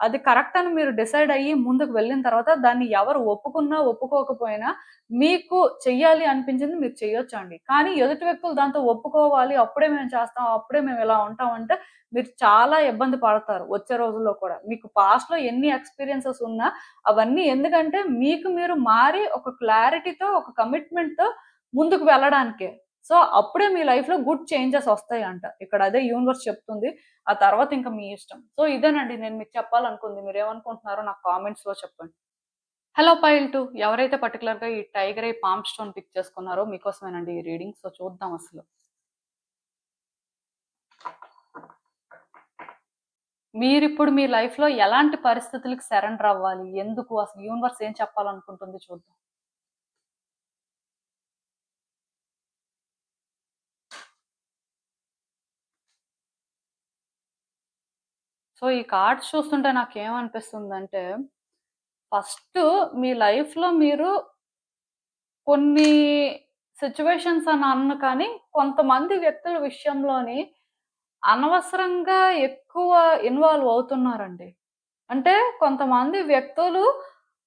అది కరెక్ట్ అని మీరు డిసైడ్ అయ్యి ముందుకు వెళ్ళిన తర్వాత దాన్ని ఎవరు ఒప్పుకున్నా, ఒప్పుకోకపోయినా మీకు చెయ్యాలి అనిపించింది మీరు చెయ్యొచ్చండి. కానీ ఎదుటి వ్యక్తులు దాంతో ఒప్పుకోవాలి. అప్పుడే మేము చేస్తాం. అప్పుడే మేము ఇలా ఉంటాం అంటే మీరు చాలా ఇబ్బంది పడతారు వచ్చే రోజుల్లో కూడా. మీకు పాస్ట్‌లో ఎన్ని ఎక్స్‌పీరియన్సెస్ ఉన్నా అవన్నీ ఎందుకంటే మీకు మీరు మారి ఒక క్లారిటీతో, ఒక కమిట్మెంట్‌తో ముందుకు వెళ్ళడానికే. సో, అప్పుడే మీ లైఫ్‌లో గుడ్ చేంజెస్ వస్తాయంట. ఇక్కడ అదే యూనివర్స్ చెప్తుంది. ఆ తర్వాత ఇంక మీ ఇష్టం. సో, ఇదేనండి నేను మీకు చెప్పాలనుకుంది. మీరేమనుకుంటున్నారో నాకు కామెంట్స్‌లో చెప్పండి. హలో పైల్ 2 ఎవరైతే పర్టిక్యులర్‌గా ఈ tiger eye palm stone pick చేసుకున్నారో మీకోసమేనండి ఈ రీడింగ్. సో, చూద్దాం అసలు. మీరిప్పుడు మీ లైఫ్‌లో ఎలాంటి పరిస్థితులకి సరెండర్ అవ్వాలి? ఎందుకు? అసలు యూనివర్స్ ఏం చెప్పాలనుకుంటుంది చూద్దాం. సో, ఈ కార్డ్స్ చూస్తుంటే నాకేమనిపిస్తుందంటే, ఫస్ట్ మీ లైఫ్‌లో మీరు కొన్ని సిట్యుయేషన్స్ అని అనను కానీ, కొంతమంది వ్యక్తుల విషయంలోని అనవసరంగా ఎక్కువ ఇన్వాల్వ్ అవుతున్నారండి. అంటే కొంతమంది వ్యక్తులు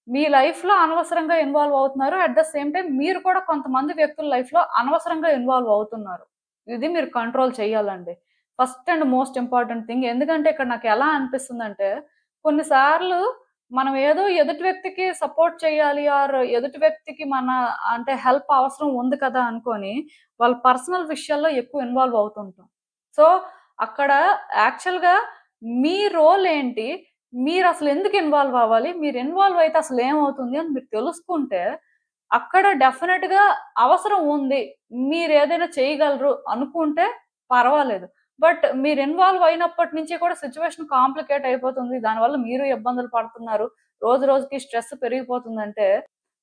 మీ లైఫ్‌లో అనవసరంగా ఇన్వాల్వ్ అవుతున్నారు. అట్ ద సేమ్ టైమ్ మీరు కూడా కొంతమంది వ్యక్తుల లైఫ్‌లో అనవసరంగా ఇన్వాల్వ్ అవుతున్నారు. ఇది మీరు కంట్రోల్ చేయాలండి. First and most important thing. ఎందుకంటే ఇక్కడ నాకెలా అనిపిస్తుందంటే, కొన్ని సార్లు మనం ఏదో ఎదుటి వ్యక్తికి సపోర్ట్ చేయాలి ఆర్ ఎదుటి వ్యక్తికి మన అంటే హెల్ప్ అవసరం ఉంది కదా అనుకోని, వాళ్ళ పర్సనల్ విషయాల్లో ఎక్కువ ఇన్వాల్వ్ అవుతుంటాం. సో, అక్కడ యాక్చువల్‌గా మీ రోల్ ఏంటి? మీరసలు ఎందుకు ఇన్వాల్వ్ అవ్వాలి? మీరు ఇన్వాల్వ్ అయితే అసలేమవుతుంది అని మీరు తెలుసుకుంటే, అక్కడ డెఫినిట్‌గా అవసరం ఉంది. మీరేదైనా చేయగలరు అనుకుంటే పర్వాలేదు. బట్ మీరు ఇన్వాల్వ్ అయినప్పటి నుంచి కూడా సిట్యుయేషన్ కాంప్లికేట్ అయిపోతుంది. దానివల్ల మీరు ఇబ్బందులు పడుతున్నారు. రోజు రోజుకి స్ట్రెస్ పెరిగిపోతుందంటే,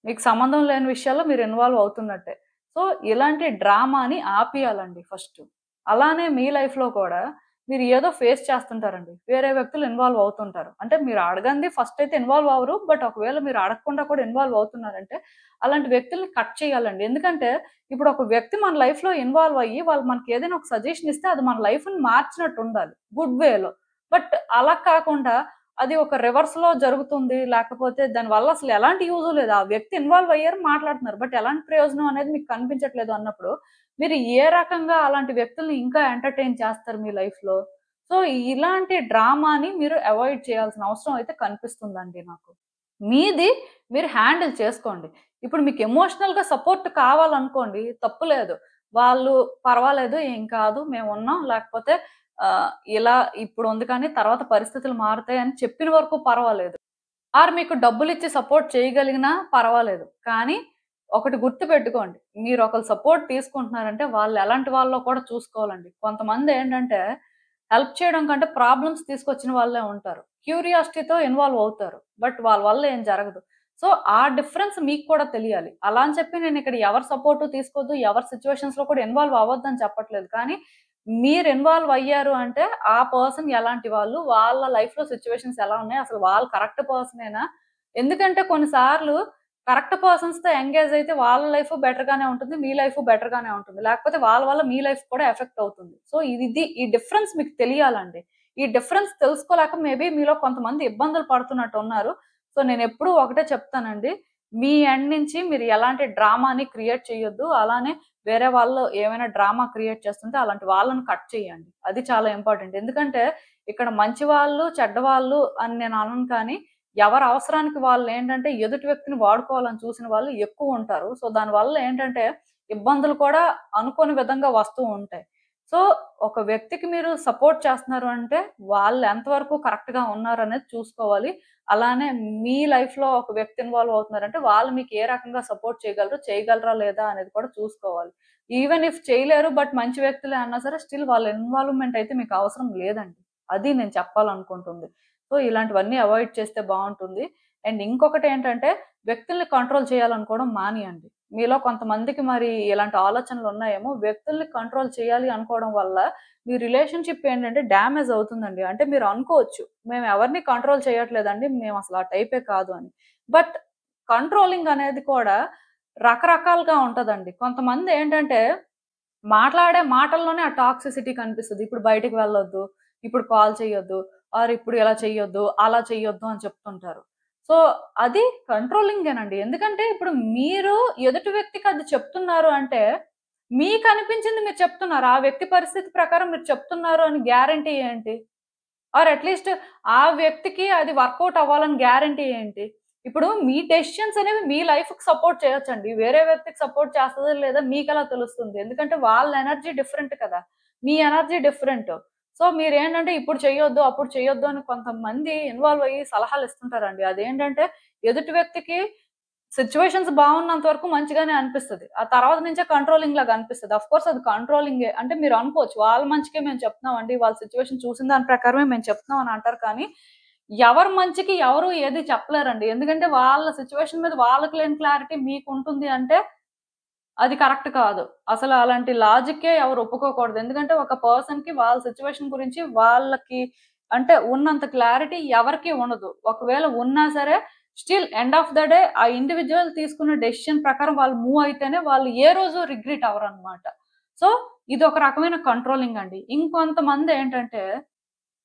మీకు సంబంధం లేని విషయాల్లో మీరు ఇన్వాల్వ్ అవుతున్నట్టే. సో, ఇలాంటి డ్రామాని ఆపియాలండి ఫస్టు. అలానే మీ లైఫ్‌లో కూడా మీరు ఏదో ఫేస్ చేస్తుంటారండి. వేరే వ్యక్తులు ఇన్వాల్వ్ అవుతుంటారు. అంటే మీరు అడగంది ఫస్ట్ అయితే ఇన్వాల్వ్ అవ్వరు. బట్ ఒకవేళ మీరు అడగకుండా కూడా ఇన్వాల్వ్ అవుతున్నారంటే, అలాంటి వ్యక్తుల్ని కట్ చేయాలండి. ఎందుకంటే, ఇప్పుడు ఒక వ్యక్తి మన లైఫ్‌లో ఇన్వాల్వ్ అయ్యి, వాళ్ళు మనకేదైనా ఒక సజెషన్ ఇస్తే అది మన లైఫ్‌ని మార్చినట్టుండాలి. గుడ్ వేలో. బట్ అలా కాకుండా అది ఒక రివర్స్‌లో జరుగుతుంది. లేకపోతే దానివల్ల అసలు ఎలాంటి యూజు లేదు. ఆ వ్యక్తి ఇన్వాల్వ్ అయ్యారు, మాట్లాడుతున్నారు. బట్ ఎలాంటి ప్రయోజనం అనేది మీకు కనిపించట్లేదు అన్నప్పుడు, మీరు ఏ రకంగా అలాంటి వ్యక్తుల్ని ఇంకా ఎంటర్‌టైన్ చేస్తారు మీ లైఫ్‌లో? సో, ఇలాంటి డ్రామాని మీరు అవాయిడ్ చేయాల్సిన అవసరం అయితే కనిపిస్తుందండి నాకు. మీది మీరు హ్యాండిల్ చేసుకోండి. ఇప్పుడు మీకు ఎమోషనల్‌గా సపోర్ట్ కావాలనుకోండి తప్పు లేదు. వాళ్ళు పర్వాలేదు ఏం కాదు మేమున్నాం. లేకపోతే ఇలా ఇప్పుడుంది కానీ తర్వాత పరిస్థితులు మారుతాయని చెప్పిన వరకు పర్వాలేదు. ఆర్ మీకు డబ్బులిచ్చి సపోర్ట్ చేయగలిగినా పర్వాలేదు. కానీ ఒకటి గుర్తుపెట్టుకోండి. మీరొకళ్ళ సపోర్ట్ తీసుకుంటున్నారంటే వాళ్ళు ఎలాంటి వాళ్ళో కూడా చూసుకోవాలండి. కొంతమందేంటంటే హెల్ప్ చేయడం కంటే ప్రాబ్లమ్స్ తీసుకొచ్చిన వాళ్ళే ఉంటారు. క్యూరియాసిటీతో ఇన్వాల్వ్ అవుతారు. బట్ వాళ్ళ వల్ల ఏం జరగదు. సో, ఆ డిఫరెన్స్ మీకు కూడా తెలియాలి. అలా అని చెప్పి నేనిక్కడ ఎవరి సపోర్టు తీసుకోవద్దు, ఎవరి సిట్యుయేషన్స్‌లో కూడా ఇన్వాల్వ్ అవ్వద్దని చెప్పట్లేదు. కానీ మీరు ఇన్వాల్వ్ అయ్యారు అంటే ఆ పర్సన్ ఎలాంటి వాళ్ళు, వాళ్ళ లైఫ్‌లో సిట్యుయేషన్స్ ఎలా ఉన్నాయి, అసలు వాళ్ళు కరెక్ట్ పర్సనేనా? ఎందుకంటే కొన్ని సార్లు కరెక్ట్ పర్సన్స్‌తో ఎంగేజ్ అయితే వాళ్ళ లైఫు బెటర్‌గానే ఉంటుంది. మీ లైఫు బెటర్‌గానే ఉంటుంది. లేకపోతే వాళ్ళ వల్ల మీ లైఫ్ కూడా ఎఫెక్ట్ అవుతుంది. సో, ఈ డిఫరెన్స్ మీకు తెలియాలండి. ఈ డిఫరెన్స్ తెలుసుకోలేక మేబీ మీలో కొంతమంది ఇబ్బందులు పడుతున్నట్టున్నారు. సో, నేనెప్పుడూ ఒకటే చెప్తానండి. మీ ఎండ్ నుంచి మీరు ఎలాంటి డ్రామాని క్రియేట్ చేయొద్దు. అలానే వేరే వాళ్ళు ఏమైనా డ్రామా క్రియేట్ చేస్తుంటే అలాంటి వాళ్ళని కట్ చేయండి. అది చాలా ఇంపార్టెంట్. ఎందుకంటే ఇక్కడ మంచి వాళ్ళు, చెడ్డవాళ్ళు అని నేను అనను కానీ ఎవరి అవసరానికి వాళ్ళేంటంటే ఎదుటి వ్యక్తిని వాడుకోవాలని చూసిన వాళ్ళు ఎక్కువుంటారు. సో, దానివల్ల ఏంటంటే ఇబ్బందులు కూడా అనుకోని విధంగా వస్తూ ఉంటాయి. సో, ఒక వ్యక్తికి మీరు సపోర్ట్ చేస్తున్నారు అంటే వాళ్ళు ఎంతవరకు కరెక్ట్‌గా ఉన్నారనేది చూసుకోవాలి. అలానే మీ లైఫ్‌లో ఒక వ్యక్తి ఇన్వాల్వ్ అవుతున్నారంటే వాళ్ళు మీకు ఏ రకంగా సపోర్ట్ చేయగలరు, చేయగలరా లేదా అనేది కూడా చూసుకోవాలి. ఈవెన్ ఇఫ్ చేయలేరు బట్ మంచి వ్యక్తులే అన్నా సరే స్టిల్ వాళ్ళ ఇన్వాల్వ్‌మెంట్ అయితే మీకు అవసరం లేదండి. అది నేను చెప్పాలనుకుంటుంది. సో, ఇలాంటివన్నీ అవాయిడ్ చేస్తే బావుంటుంది. అండ్ ఇంకొకటేంటంటే వ్యక్తుల్ని కంట్రోల్ చేయాలనుకోవడం మానేయండి. మీలో కొంతమందికి మరి ఇలాంటి ఆలోచనలున్నాయేమో, వ్యక్తుల్ని కంట్రోల్ చేయాలి అనుకోవడం వల్ల మీ రిలేషన్‌షిప్ ఏంటంటే డ్యామేజ్ అవుతుందండి. అంటే మీరు అనుకోవచ్చు, మేము ఎవరిని కంట్రోల్ చేయట్లేదండి. మేమసలు ఆ టైపే కాదు అని. బట్ కంట్రోలింగ్ అనేది కూడా రకరకాలుగా ఉంటదండి. కొంతమందేంటంటే మాట్లాడే మాటల్లోనే ఆ టాక్సిసిటీ కనిపిస్తది. ఇప్పుడు బయటికి వెళ్ళొద్దు, ఇప్పుడు కాల్ చేయొద్దు, ఆర్ ఇప్పుడు ఇలా చెయ్యొద్దు, అలా చెయ్యొద్దు అని చెప్తుంటారు. సో, అది కంట్రోలింగేనండి. ఎందుకంటే ఇప్పుడు మీరు ఎదుటి వ్యక్తికి అది చెప్తున్నారు అంటే, మీకనిపించింది మీరు చెప్తున్నారు. ఆ వ్యక్తి పరిస్థితి ప్రకారం మీరు చెప్తున్నారు అని గ్యారంటీ ఏంటి? ఆర్ అట్‌లీస్ట్ ఆ వ్యక్తికి అది వర్కౌట్ అవ్వాలని గ్యారంటీ ఏంటి? ఇప్పుడు మీ డెసిషన్స్ అనేవి మీ లైఫ్‌కి సపోర్ట్ చేయొచ్చండి. వేరే వ్యక్తికి సపోర్ట్ చేస్తదో లేదో మీకెలా తెలుస్తుంది? ఎందుకంటే వాళ్ళ ఎనర్జీ డిఫరెంట్ కదా! మీ ఎనర్జీ డిఫరెంట్. సో, మీరేంటంటే ఇప్పుడు చెయ్యొద్దు, అప్పుడు చెయ్యొద్దు అని కొంతమంది ఇన్వాల్వ్ అయ్యి సలహాలు ఇస్తుంటారండి. అదేంటంటే ఎదుటి వ్యక్తికి సిట్యుయేషన్స్ బాగున్నంత వరకు మంచిగానే అనిపిస్తది. ఆ తర్వాత నుంచే కంట్రోలింగ్ లాగా అనిపిస్తది. ఆఫ్‌కోర్స్ అది కంట్రోలింగే. అంటే మీరు అనుకోవచ్చు వాళ్ళ మంచికే మేము చెప్తున్నామండి. వాళ్ళ సిట్యుయేషన్ చూసిన దాని ప్రకారమే మేము చెప్తున్నాం అని అంటారు కానీ, ఎవరి మంచికి ఎవరు ఏది చెప్పలేరండి. ఎందుకంటే వాళ్ళ సిట్యుయేషన్ మీద వాళ్ళకి లేని క్లారిటీ మీకుంటుంది అంటే అది కరెక్ట్ కాదు. అసలు అలాంటి లాజిక్కే ఎవరు ఒప్పుకోకూడదు. ఎందుకంటే ఒక పర్సన్‌కి వాళ్ళ సిట్యుయేషన్ గురించి వాళ్ళకి అంటే ఉన్నంత క్లారిటీ ఎవరికీ ఉండదు. ఒకవేళ ఉన్నా సరే still end of the day ఆ ఇండివిడ్యువల్ తీసుకున్న డెసిషన్ ప్రకారం వాళ్ళు మూవ్ అయితేనే వాళ్ళు ఏ రోజు రిగ్రెట్ అవ్వరనమాట. సో, ఇదొక రకమైన కంట్రోలింగ్ అండి. ఇంకొంతమందేంటంటే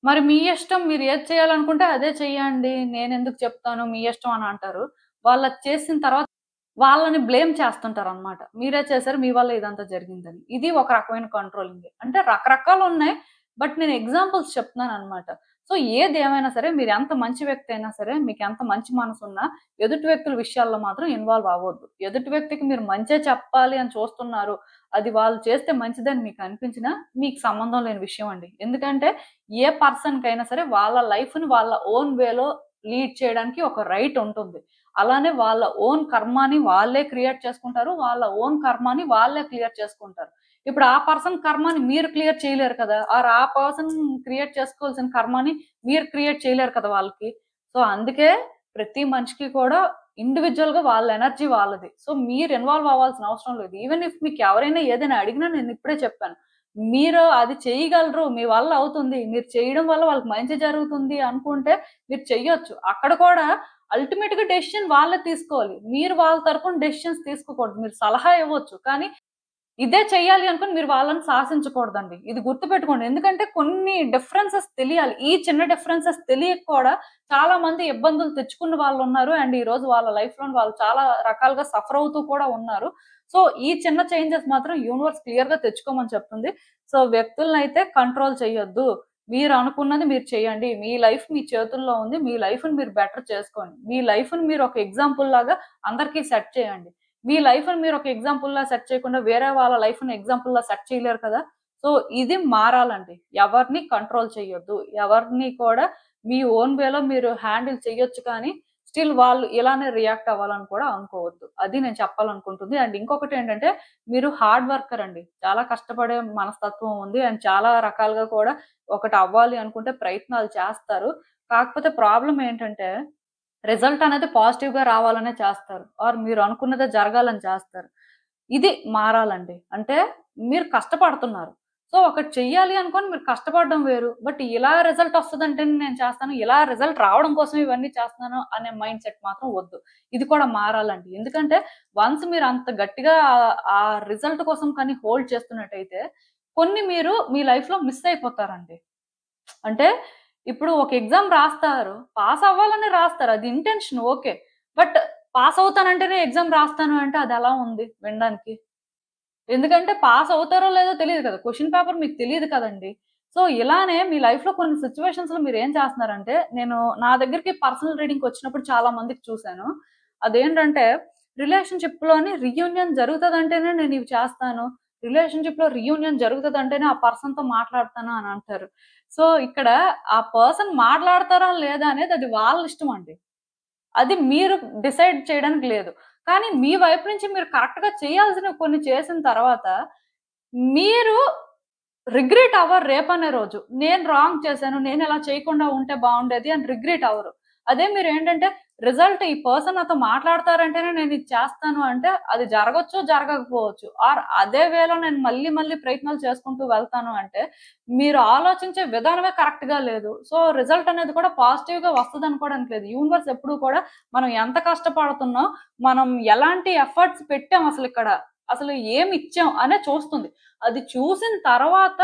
మరి మీ ఇష్టం మీరు ఏది చేయాలనుకుంటే అదే చెయ్యండి. నేనెందుకు చెప్తాను మీ ఇష్టం అని అంటారు. వాళ్ళది చేసిన తర్వాత వాళ్ళని బ్లేమ్ చేస్తుంటారనమాట. మీరే చేశారు. మీ వల్ల ఇదంతా జరిగిందని. ఇది ఒక రకమైన కంట్రోలింగే. అంటే రకరకాలున్నాయి. బట్ నేను ఎగ్జాంపుల్స్ చెప్తున్నాననమాట. సో ఏది ఏమైనా సరే, మీరు ఎంత మంచి వ్యక్తి అయినా సరే, మీకు ఎంత మంచి మనసున్నా ఎదుటి వ్యక్తుల విషయాల్లో మాత్రం ఇన్వాల్వ్ అవ్వద్దు. ఎదుటి వ్యక్తికి మీరు మంచే చెప్పాలి అని చూస్తున్నారు, అది వాళ్ళు చేస్తే మంచిదని మీకు అనిపించినా మీకు సంబంధం లేని విషయం అండి. ఎందుకంటే ఏ పర్సన్‌కైనా సరే వాళ్ళ లైఫ్‌ని వాళ్ళ ఓన్ వేలో లీడ్ చేయడానికి ఒక రైట్ ఉంటుంది. అలానే వాళ్ళ ఓన్ కర్మాని వాళ్ళే క్రియేట్ చేసుకుంటారు. వాళ్ళ ఓన్ కర్మాని వాళ్ళే క్లియర్ చేసుకుంటారు. ఇప్పుడు ఆ పర్సన్ కర్మాని మీరు క్లియర్ చేయలేరు కదా! ఆర్ ఆ పర్సన్ క్రియేట్ చేసుకోవాల్సిన కర్మాని మీరు క్రియేట్ చేయలేరు కదా వాళ్ళకి. సో, అందుకే ప్రతి మనిషికి కూడా ఇండివిడ్యువల్‌గా వాళ్ళ ఎనర్జీ వాళ్ళది. సో, మీరు ఇన్వాల్వ్ అవ్వాల్సిన అవసరం లేదు. ఈవెన్ ఇఫ్ మీకు ఎవరైనా ఏదైనా అడిగినా నేను ఇప్పుడే చెప్పాను. మీరు అది చేయగలరు. మీ వల్ల అవుతుంది. మీరు చేయడం వల్ల వాళ్ళకి మంచి జరుగుతుంది అనుకుంటే మీరు చెయ్యొచ్చు. అక్కడ కూడా అల్టిమేట్‌గా డెసిషన్ వాళ్ళే తీసుకోవాలి. మీరు వాళ్ళ తరపున డెసిషన్స్ తీసుకోకూడదు. మీరు సలహా ఇవ్వచ్చు. కానీ ఇదే చెయ్యాలి అనుకుని మీరు వాళ్ళని శాసించకూడదండి. ఇది గుర్తుపెట్టుకోండి. ఎందుకంటే కొన్ని డిఫరెన్సెస్ తెలియాలి. ఈ చిన్న డిఫరెన్సెస్ తెలియక కూడా చాలా మంది ఇబ్బందులు తెచ్చుకున్న వాళ్ళున్నారు. అండ్ ఈరోజు వాళ్ళ లైఫ్‌లోని వాళ్ళు చాలా రకాలుగా సఫర్ అవుతూ కూడా ఉన్నారు. సో, ఈ చిన్న చేంజెస్ మాత్రం యూనివర్స్ క్లియర్‌గా తెచ్చుకోమని చెప్తుంది. సో, వ్యక్తులనైతే కంట్రోల్ చేయొద్దు. మీరు అనుకున్నది మీరు చేయండి. మీ లైఫ్ మీ చేతుల్లో ఉంది. మీ లైఫ్‌ని మీరు బెటర్ చేసుకోండి. మీ లైఫ్‌ని మీరు ఒక ఎగ్జాంపుల్ లాగా అందరికీ సెట్ చేయండి. మీ లైఫ్‌ని మీరు ఒక ఎగ్జాంపుల్‌లా సెట్ చేయకుండా వేరే వాళ్ళ లైఫ్‌ని ఎగ్జాంపుల్‌లా సెట్ చేయలేరు కదా! సో, ఇది మారాలండి. ఎవరిని కంట్రోల్ చేయొద్దు. ఎవరిని కూడా మీ ఓన్ వేలో మీరు హ్యాండిల్ చేయొచ్చు కానీ, స్టిల్ వాళ్ళు ఇలానే రియాక్ట్ అవ్వాలని కూడా అనుకోవద్దు. అది నేను చెప్పాలనుకుంటుంది. అండ్ ఇంకొకటేంటంటే, మీరు హార్డ్ వర్కర్ అండి. చాలా కష్టపడే మనస్తత్వం ఉంది. అండ్ చాలా రకాలుగా కూడా ఒకటి అవ్వాలి అనుకుంటే ప్రయత్నాలు చేస్తారు. కాకపోతే ప్రాబ్లమ్ ఏంటంటే రిజల్ట్ అనేది పాజిటివ్‌గా రావాలనే చేస్తారు. ఆర్ మీరు అనుకున్నదే జరగాలని చేస్తారు. ఇది మారాలండి. అంటే మీరు కష్టపడుతున్నారు. సో, ఒకటి చెయ్యాలి అనుకోని మీరు కష్టపడడం వేరు. బట్ ఇలా రిజల్ట్ వస్తదంటేనే నేను చేస్తాను. ఇలా రిజల్ట్ రావడం కోసం ఇవన్నీ చేస్తున్నాను అనే మైండ్ సెట్ మాత్రం వద్దు. ఇది కూడా మారాలండి. ఎందుకంటే వన్స్ మీరు అంత గట్టిగా ఆ రిజల్ట్ కోసం కానీ హోల్డ్ చేస్తున్నట్టయితే కొన్ని మీరు మీ లైఫ్‌లో మిస్ అయిపోతారండి. అంటే ఇప్పుడు ఒక ఎగ్జామ్ రాస్తారు. పాస్ అవ్వాలని రాస్తారు. అది ఇంటెన్షన్ ఓకే. బట్ పాస్ అవుతానంటేనే ఎగ్జామ్ రాస్తాను అంటే అదెలా ఉంది వినడానికి? ఎందుకంటే పాస్ అవుతారో లేదో తెలీదు కదా! క్వెషన్ పేపర్ మీకు తెలీదు కదండీ! సో, ఇలానే మీ లైఫ్‌లో కొన్ని సిట్యుయేషన్స్‌లో మీరేం చేస్తున్నారంటే, నేను నా దగ్గరికి పర్సనల్ రీడింగ్‌కొచ్చినప్పుడు చాలా మందికి చూసాను. అదేంటంటే, రిలేషన్‌షిప్‌లోని రీయూనియన్ జరుగుతదంటేనే నేనివి చేస్తాను. రిలేషన్‌షిప్‌లో రీయూనియన్ జరుగుతదంటేనే ఆ పర్సన్‌తో మాట్లాడతాను అని అంటారు. సో, ఇక్కడ ఆ పర్సన్ మాట్లాడతారా లేదా అనేది అది వాళ్ళ ఇష్టమండి. అది మీరు డిసైడ్ చేయడానికి లేదు. కానీ మీ వైపు నుంచి మీరు కరెక్ట్‌గా చేయాల్సినవి కొన్ని చేసిన తర్వాత, మీరు రిగ్రెట్ అవ్వరు రేపనే రోజు. నేను రాంగ్ చేశాను. నేనిలా చేయకుండా ఉంటే బావుండేది అని రిగ్రెట్ అవ్వరు. అదే మీరేంటంటే రిజల్ట్ ఈ పర్సన్ నాతో మాట్లాడతారంటేనే నేనిది చేస్తాను అంటే అది జరగొచ్చు, జరగకపోవచ్చు. ఆర్ అదే వేలో నేను మళ్ళీ మళ్ళీ ప్రయత్నాలు చేసుకుంటూ వెళ్తాను అంటే, మీరు ఆలోచించే విధానమే కరెక్ట్‌గా లేదు. సో, రిజల్ట్ అనేది కూడా పాజిటివ్‌గా వస్తదనుకోవడానికి లేదు. యూనివర్స్ ఎప్పుడూ కూడా మనం ఎంత కష్టపడుతున్నాం, మనం ఎలాంటి ఎఫర్ట్స్ పెట్టాం అసలిక్కడ, అసలు ఏమిచ్చాం అనే చూస్తుంది. అది చూసిన తర్వాత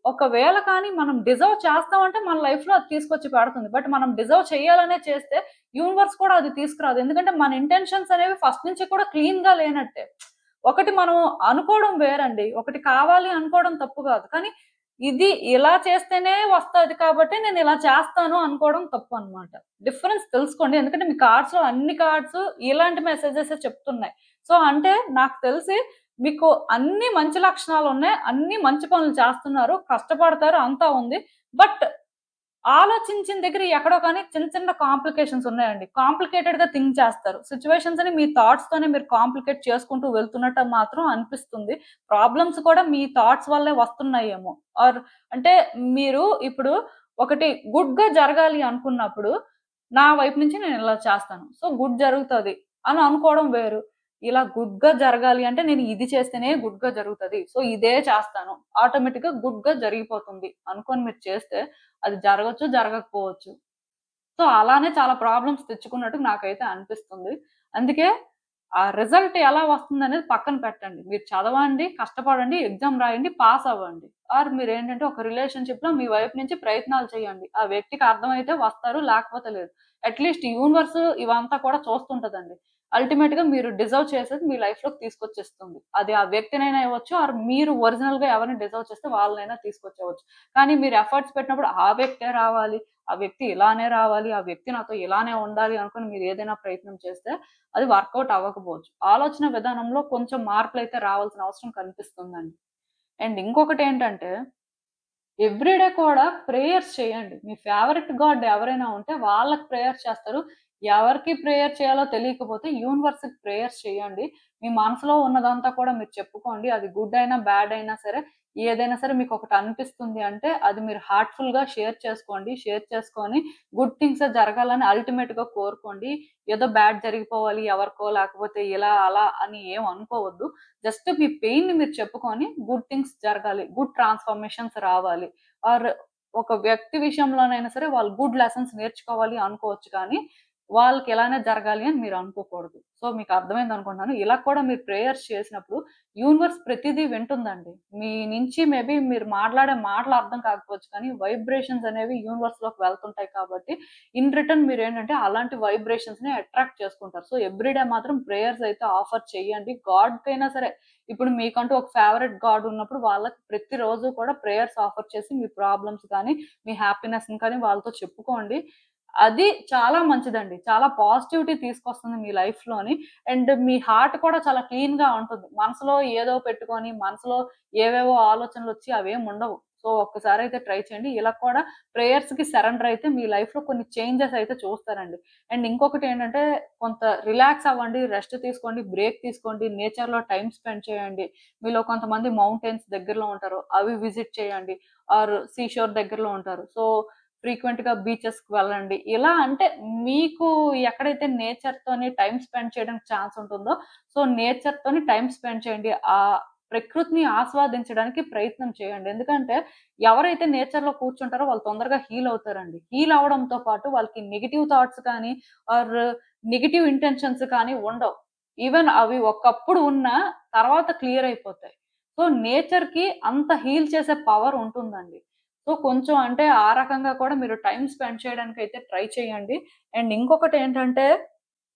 ఒకవేళ కానీ మనం డిజర్వ్ చేస్తామంటే మన లైఫ్‌లో అది తీసుకొచ్చి పెడుతుంది. బట్ మనం డిజర్వ్ చేయాలనే చేస్తే యూనివర్స్ కూడా అది తీసుకురాదు. ఎందుకంటే మన ఇంటెన్షన్స్ అనేవి ఫస్ట్ నుంచి కూడా క్లీన్‌గా లేనట్టే. ఒకటి మనం అనుకోవడం వేరండి. ఒకటి కావాలి అనుకోవడం తప్పు కాదు. కానీ ఇది ఇలా చేస్తేనే వస్తది కాబట్టి నేను ఇలా చేస్తాను అనుకోవడం తప్పనమాట. డిఫరెన్స్ తెలుసుకోండి. ఎందుకంటే మీ కార్డ్స్‌లో అన్ని కార్డ్స్ ఇలాంటి మెసేజెసే చెప్తున్నాయి. సో, అంటే నాకు తెలిసి మీకు అన్ని మంచి లక్షణాలున్నాయి. అన్ని మంచి పనులు చేస్తున్నారు. కష్టపడతారు అంతా ఉంది. బట్ ఆలోచించిన దగ్గర ఎక్కడో కానీ చిన్న చిన్న కాంప్లికేషన్స్ ఉన్నాయండి. కాంప్లికేటెడ్‌గా థింక్ చేస్తారు. సిట్యుయేషన్స్‌ని మీ థాట్స్‌తోనే మీరు కాంప్లికేట్ చేసుకుంటూ వెళ్తున్నట్టు మాత్రం అనిపిస్తుంది. ప్రాబ్లమ్స్ కూడా మీ థాట్స్ వల్లే వస్తున్నాయేమో. ఆర్ అంటే మీరు ఇప్పుడు ఒకటి గుడ్‌గా జరగాలి అనుకున్నప్పుడు, నా వైపు నుంచి నేను ఇలా చేస్తాను. సో, గుడ్ జరుగుతది అని అనుకోవడం వేరు. ఇలా గుడ్‌గా జరగాలి అంటే నేను ఇది చేస్తేనే గుడ్‌గా జరుగుతది. సో, ఇదే చేస్తాను. ఆటోమేటిక్‌గా గుడ్‌గా జరిగిపోతుంది అనుకోని మీరు చేస్తే అది జరగొచ్చు, జరగకపోవచ్చు. సో, అలానే చాలా ప్రాబ్లమ్స్ తెచ్చుకున్నట్టు నాకైతే అనిపిస్తుంది. అందుకే ఆ రిజల్ట్ ఎలా వస్తుందనేది పక్కన పెట్టండి. మీరు చదవండి, కష్టపడండి, ఎగ్జామ్ రాయండి, పాస్ అవ్వండి. ఆర్ మీరేంటంటే ఒక రిలేషన్‌షిప్‌లో మీ వైపు నుంచి ప్రయత్నాలు చేయండి. ఆ వ్యక్తికి అర్థమైతే వస్తారు, లేకపోతే లేదు. అట్‌లీస్ట్ యూనివర్స్ ఇవంతా కూడా చూస్తుంటదండి. అల్టిమేట్ గా మీరు డిజర్వ్ చేసేది మీ లైఫ్ లోకి తీసుకొచ్చేస్తుంది. అది ఆ వ్యక్తినైనా ఇవ్వచ్చు, ఆర్ మీరు ఒరిజినల్ గా ఎవరిని డిజర్వ్ చేస్తే వాళ్ళనైనా తీసుకొచ్చేవచ్చు. కానీ మీరు ఎఫర్ట్స్ పెట్టినప్పుడు ఆ వ్యక్తే రావాలి, ఆ వ్యక్తి ఇలానే రావాలి, ఆ వ్యక్తి నాతో ఇలానే ఉండాలి అనుకుని మీరు ఏదైనా ప్రయత్నం చేస్తే అది వర్కౌట్ అవ్వకపోవచ్చు. ఆలోచన విధానంలో కొంచెం మార్పులైతే రావాల్సిన అవసరం కనిపిస్తుందండి. అండ్ ఇంకొకటి ఏంటంటే ఎవ్రీడే కూడా ప్రేయర్స్ చేయండి. మీ ఫేవరెట్ గాడ్ ఎవరైనా ఉంటే వాళ్ళకి ప్రేయర్స్ చేస్తారు. ఎవరికి ప్రేయర్ చేయాలో తెలియకపోతే యూనివర్స్‌కి ప్రేయర్స్ చేయండి. మీ మనసులో ఉన్నదంతా కూడా మీరు చెప్పుకోండి. అది గుడ్ అయినా, బ్యాడ్ అయినా సరే, ఏదైనా సరే మీకొకటి అనిపిస్తుంది అంటే అది మీరు హార్ట్‌ఫుల్‌గా షేర్ చేసుకోండి. షేర్ చేసుకొని గుడ్ థింగ్సే జరగాలని అల్టిమేట్‌గా కోరుకోండి. ఏదో బ్యాడ్ జరిగిపోవాలి ఎవరికో లేకపోతే ఇలా అలా అని ఏం అనుకోవద్దు. జస్ట్ మీ పెయిన్‌ని మీరు చెప్పుకొని గుడ్ థింగ్స్ జరగాలి. గుడ్ ట్రాన్స్‌ఫర్మేషన్స్ రావాలి. ఆర్ ఒక వ్యక్తి విషయంలోనైనా సరే వాళ్ళు గుడ్ లెసన్స్ నేర్చుకోవాలి అనుకోవచ్చు కానీ, వాళ్ళకి ఇలానే జరగాలి అని మీరు అనుకోకూడదు. సో, మీకు అర్థమైంది అనుకుంటున్నాను. ఇలా కూడా మీరు ప్రేయర్స్ చేసినప్పుడు యూనివర్స్ ప్రతిదీ వింటుందండి. మీ నుంచి మేబీ మీరు మాట్లాడే మాటలు అర్థం కాకపోవచ్చు కానీ, వైబ్రేషన్స్ అనేవి యూనివర్స్‌లోకి వెళ్తుంటాయి కాబట్టి, ఇన్ రిటర్న్ మీరేంటంటే అలాంటి వైబ్రేషన్స్‌ని అట్రాక్ట్ చేసుకుంటారు. సో, ఎవ్రీడే మాత్రం ప్రేయర్స్ అయితే ఆఫర్ చేయండి. గాడ్‌కైనా సరే ఇప్పుడు మీకంటూ ఒక ఫేవరెట్ గాడ్ ఉన్నప్పుడు వాళ్ళకి ప్రతిరోజు కూడా ప్రేయర్స్ ఆఫర్ చేసి మీ ప్రాబ్లమ్స్ కానీ, మీ హ్యాపీనెస్‌ని కానీ వాళ్ళతో చెప్పుకోండి. అది చాలా మంచిదండి. చాలా పాజిటివిటీ తీసుకొస్తుంది మీ లైఫ్‌లోని. అండ్ మీ హార్ట్ కూడా చాలా క్లీన్‌గా ఉంటుంది. మనసులో ఏదో పెట్టుకొని, మనసులో ఏవేవో ఆలోచనలొచ్చి అవేం ఉండవు. సో, ఒక్కసారైతే ట్రై చేయండి. ఇలా కూడా ప్రేయర్స్‌కి సరెండర్ అయితే మీ లైఫ్‌లో కొన్ని చేంజెస్ అయితే చూస్తారండి. అండ్ ఇంకొకటేంటంటే కొంత రిలాక్స్ అవ్వండి, రెస్ట్ తీసుకోండి, బ్రేక్ తీసుకోండి, నేచర్‌లో టైమ్ స్పెండ్ చేయండి. మీలో కొంతమంది మౌంటైన్స్ దగ్గరలో ఉంటారు. అవి విజిట్ చేయండి. ఆర్ సీ షోర్ దగ్గరలో ఉంటారు. సో, ఫ్రీక్వెంట్‌గా బీచెస్‌కి వెళ్ళండి. ఇలా అంటే మీకు ఎక్కడైతే నేచర్‌తోని టైమ్ స్పెండ్ చేయడానికి ఛాన్స్ ఉంటుందో, సో, నేచర్‌తోని టైమ్ స్పెండ్ చేయండి. ప్రకృతిని ఆస్వాదించడానికి ప్రయత్నం చేయండి. ఎందుకంటే ఎవరైతే నేచర్‌లో కూర్చుంటారో వాళ్ళు తొందరగా హీల్ అవుతారండి. హీల్ అవ్వడంతో పాటు వాళ్ళకి నెగెటివ్ థాట్స్ కానీ ఆర్ నెగెటివ్ ఇంటెన్షన్స్ కానీ ఉండవు. ఈవెన్ అవి ఒకప్పుడు ఉన్నా తర్వాత క్లియర్ అయిపోతాయి. సో, నేచర్‌కి అంత హీల్ చేసే పవర్ ఉంటుందండి. సో, కొంచెం అంటే ఆ రకంగా కూడా మీరు టైమ్ స్పెండ్ చేయడానికైతే ట్రై చేయండి. అండ్ ఇంకొకటేంటంటే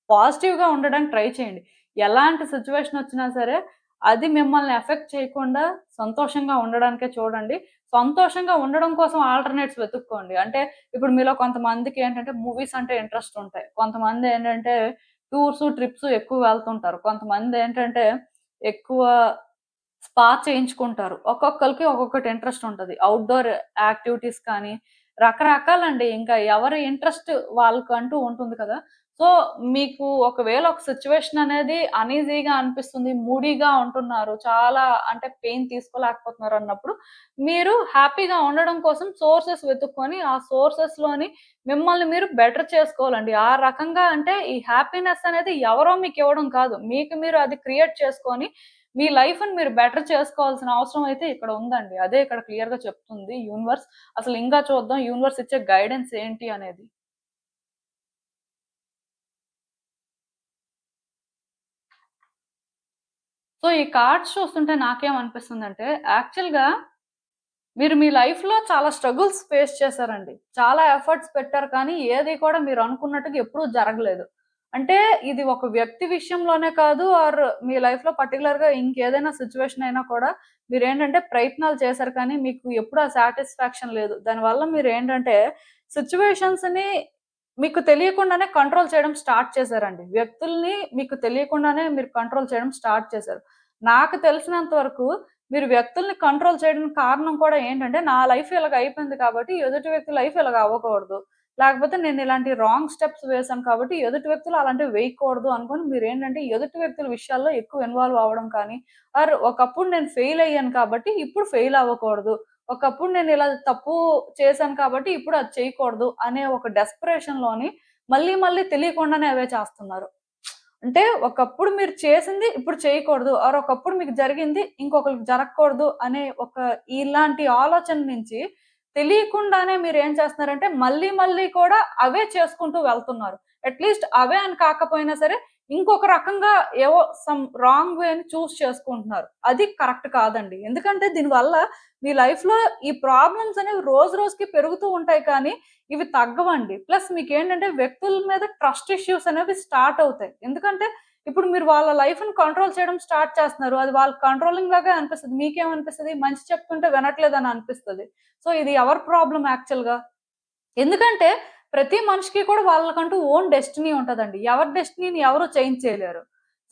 పాజిటివ్‌గా ఉండడానికి ట్రై చేయండి. ఎలాంటి సిట్యుయేషన్ వచ్చినా సరే, అది మిమ్మల్ని ఎఫెక్ట్ చేయకుండా సంతోషంగా ఉండడానికే చూడండి. సంతోషంగా ఉండడం కోసం ఆల్టర్‌నేట్స్ వెతుక్కోండి. అంటే ఇప్పుడు మీలో కొంతమందికి ఏంటంటే మూవీస్ అంటే ఇంట్రెస్ట్ ఉంటాయి. కొంతమందేంటంటే టూర్స్, ట్రిప్స్ ఎక్కువ వెళ్తుంటారు. కొంతమందేంటంటే ఎక్కువ స్పా చేయించుకుంటారు. ఒక్కొక్కళ్ళకి ఒక్కొక్కటి ఇంట్రెస్ట్ ఉంటది. ఔట్‌డోర్ యాక్టివిటీస్ కానీ, రకరకాలండి. ఇంకా ఎవరి ఇంట్రెస్ట్ వాళ్ళకంటూ ఉంటుంది కదా! సో, మీకు ఒకవేళ ఒక సిట్యుయేషన్ అనేది అనీజీగా అనిపిస్తుంది, మూడీగా ఉంటున్నారు, చాలా అంటే పెయిన్ తీసుకోలేకపోతున్నారు అన్నప్పుడు, మీరు హ్యాపీగా ఉండడం కోసం సోర్సెస్ వెతుక్కొని, ఆ సోర్సెస్‌లోని మిమ్మల్ని మీరు బెటర్ చేసుకోవాలండి. ఆ రకంగా అంటే ఈ హ్యాపీనెస్ అనేది ఎవరో మీకివ్వడం కాదు. మీకు మీరు అది క్రియేట్ చేసుకొని మీ లైఫ్‌ని మీరు బెటర్ చేసుకోవాల్సిన అవసరం అయితే ఇక్కడ ఉందండి. అదే ఇక్కడ క్లియర్‌గా చెప్తుంది యూనివర్స్. అసలు ఇంకా చూద్దాం యూనివర్స్ ఇచ్చే గైడెన్స్ ఏంటి అనేది. సో, ఈ కార్డ్స్ చూస్తుంటే నాకేమనిపిస్తుందంటే యాక్చువల్‌గా మీరు మీ లైఫ్‌లో చాలా స్ట్రగుల్స్ ఫేస్ చేశారండి. చాలా ఎఫర్ట్స్ పెట్టారు కానీ ఏది కూడా మీరు అనుకున్నట్టుగా ఎప్పుడూ జరగలేదు. అంటే ఇది ఒక వ్యక్తి విషయంలోనే కాదు ఆర్ మీ లైఫ్‌లో పర్టిక్యులర్‌గా ఇంకేదైనా సిట్యుయేషన్ అయినా కూడా మీరేంటంటే ప్రయత్నాలు చేశారు కానీ మీకు ఎప్పుడు ఆ సాటిస్ఫాక్షన్ లేదు. దానివల్ల మీరేంటంటే సిట్యుయేషన్స్‌ని మీకు తెలియకుండానే కంట్రోల్ చేయడం స్టార్ట్ చేశారండి. వ్యక్తుల్ని మీకు తెలియకుండానే మీరు కంట్రోల్ చేయడం స్టార్ట్ చేశారు. నాకు తెలిసినంత వరకు మీరు వ్యక్తుల్ని కంట్రోల్ చేయడానికి కారణం కూడా ఏంటంటే, నా లైఫ్ ఇలాగ అయిపోయింది కాబట్టి, ఎదుటి వ్యక్తి లైఫ్ ఇలాగ అవ్వకూడదు. లేకపోతే నేను ఇలాంటి రాంగ్ స్టెప్స్ వేశాను కాబట్టి, ఎదుటి వ్యక్తులు అలాంటివి వేయకూడదు అనుకోని మీరేంటంటే, ఎదుటి వ్యక్తుల విషయాల్లో ఎక్కువ ఇన్వాల్వ్ అవ్వడం కానీ, ఆర్ ఒకప్పుడు నేను ఫెయిల్ అయ్యాను కాబట్టి, ఇప్పుడు ఫెయిల్ అవ్వకూడదు. ఒకప్పుడు నేను ఇలా తప్పు చేశాను కాబట్టి, ఇప్పుడు అది చేయకూడదు అనే ఒక డెస్పరేషన్‌లోని మళ్ళీ, మళ్ళీ తెలియకుండానే అవే చేస్తున్నారు. అంటే ఒకప్పుడు మీరు చేసింది ఇప్పుడు చేయకూడదు. ఆర్ ఒకప్పుడు మీకు జరిగింది ఇంకొకళ్ళకి జరగకూడదు అనే ఒక ఇలాంటి ఆలోచన నుంచి తెలియకుండానే మీరేం చేస్తున్నారంటే మళ్ళీ, మళ్ళీ కూడా అవే చేసుకుంటూ వెళ్తున్నారు. అట్‌లీస్ట్ అవే అని కాకపోయినా సరే ఇంకొక రకంగా ఏవో సమ్ రాంగ్ వేని చేసుకుంటున్నారు. అది కరెక్ట్ కాదండి. ఎందుకంటే దీనివల్ల మీ లైఫ్‌లో ఈ ప్రాబ్లమ్స్ అనేవి రోజు రోజుకి పెరుగుతూ ఉంటాయి కానీ ఇవి తగ్గవండి. ప్లస్ మీకేంటంటే వ్యక్తుల మీద ట్రస్ట్ ఇష్యూస్ అనేవి స్టార్ట్ అవుతాయి. ఎందుకంటే ఇప్పుడు మీరు వాళ్ళ లైఫ్‌ని కంట్రోల్ చేయడం స్టార్ట్ చేస్తున్నారు. అది వాళ్ళకి కంట్రోలింగ్ లాగా అనిపిస్తది. మీకేమనిపిస్తది? మంచి చెప్తుంటే వినట్లేదని అనిపిస్తది. సో, ఇది ఎవరి ప్రాబ్లమ్ యాక్చువల్‌గా? ఎందుకంటే ప్రతి మనిషికి కూడా వాళ్ళకంటూ ఓన్ డెస్టినీ ఉంటదండి. ఎవరి డెస్టినీని ఎవరు చేంజ్ చేయలేరు.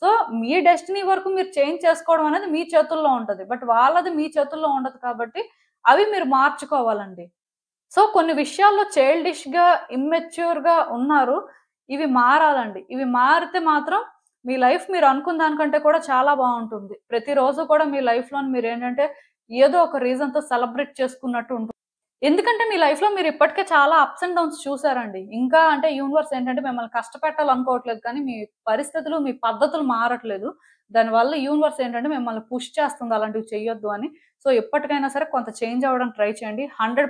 సో, మీ డెస్టినీ వరకు మీరు చేంజ్ చేసుకోవడం అనేది మీ చేతుల్లో ఉంటది. బట్ వాళ్ళది మీ చేతుల్లో ఉండదు కాబట్టి అవి మీరు మార్చుకోవాలండి. సో, కొన్ని విషయాల్లో చైల్డిష్‌గా, ఇమ్మెచ్యూర్‌గా ఉన్నారు. ఇవి మారాలండి. ఇవి మారితే మాత్రం మీ లైఫ్ మీరు అనుకున్న దానికంటే కూడా చాలా బావుంటుంది. ప్రతిరోజు కూడా మీ లైఫ్‌లోని మీరేంటంటే ఏదో ఒక రీజన్‌తో సెలబ్రేట్ చేసుకున్నట్టు ఉంటుంది. ఎందుకంటే మీ లైఫ్‌లో మీరు ఇప్పటికే చాలా అప్స్ అండ్ డౌన్స్ చూసారండి. ఇంకా అంటే యూనివర్స్ ఏంటంటే మిమ్మల్ని కష్టపెట్టాలనుకోవట్లేదు కానీ మీ పరిస్థితులు, మీ పద్ధతులు మారట్లేదు. దానివల్ల యూనివర్స్ ఏంటంటే మిమ్మల్ని పుష్ చేస్తుంది అలాంటివి చెయ్యొద్దు అని. సో, ఎప్పటికైనా సరే కొంత చేంజ్ అవ్వడానికి ట్రై చేయండి. 100%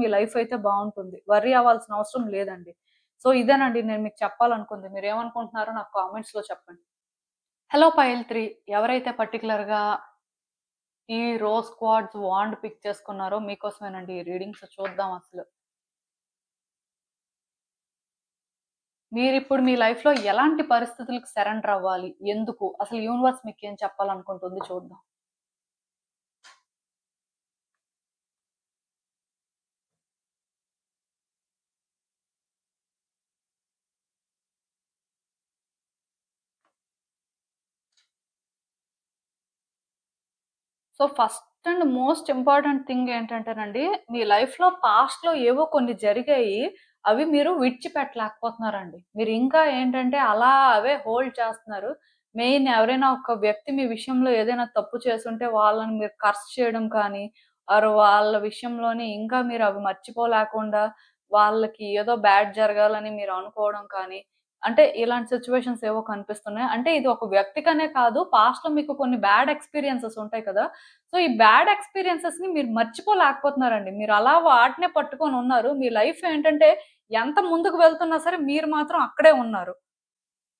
మీ లైఫ్ అయితే బావుంటుంది. వర్రీ అవ్వాల్సిన అవసరం లేదండి. సో, ఇదేనండి నేను మీకు చెప్పాలనుకుంది. మీరేమనుకుంటున్నారో నాకు కామెంట్స్‌లో చెప్పండి. హలో పైల్ 3 ఎవరైతే పర్టిక్యులర్‌గా ఈ రోజ్ క్వార్ట్జ్ వాండ్ పిక్ చేసుకున్నారో మీకోసమేనండి ఈ రీడింగ్స్ చూద్దాం అసలు. మీరిప్పుడు మీ లైఫ్‌లో ఎలాంటి పరిస్థితులకు సరెండర్ అవ్వాలి? ఎందుకు? అసలు యూనివర్స్ మీకేం చెప్పాలనుకుంటుంది చూద్దాం. So, first and most important thing ఏంటంటేనండి, మీ లైఫ్‌లో పాస్ట్‌లో ఏవో కొన్ని జరిగాయి. అవి మీరు విడిచిపెట్టలేకపోతున్నారండి. మీరు ఇంకా ఏంటంటే అలా అవే హోల్డ్ చేస్తున్నారు. మెయిన్ ఎవరైనా ఒక వ్యక్తి మీ విషయంలో ఏదైనా తప్పు చేసుంటే వాళ్ళని మీరు కర్స్ చేయడం కానీ, ఆర్ వాళ్ళ విషయంలోని ఇంకా మీరు అవి మర్చిపోలేకుండా వాళ్ళకి ఏదో బ్యాడ్ జరగాలని మీరు అనుకోవడం కానీ, అంటే ఇలాంటి సిట్యుయేషన్స్ ఏవో కనిపిస్తున్నాయి. అంటే ఇది ఒక వ్యక్తికనే కాదు పాస్ట్‌లో మీకు కొన్ని బ్యాడ్ ఎక్స్‌పీరియన్సెస్ ఉంటాయి కదా! సో, ఈ బ్యాడ్ ఎక్స్‌పీరియన్సెస్‌ని మీరు మర్చిపోలేకపోతున్నారండి. మీరు అలా వాటినే పట్టుకొనున్నారు. మీ లైఫ్ ఏంటంటే ఎంత ముందుకు వెళ్తున్నా సరే మీరు మాత్రం అక్కడే ఉన్నారు.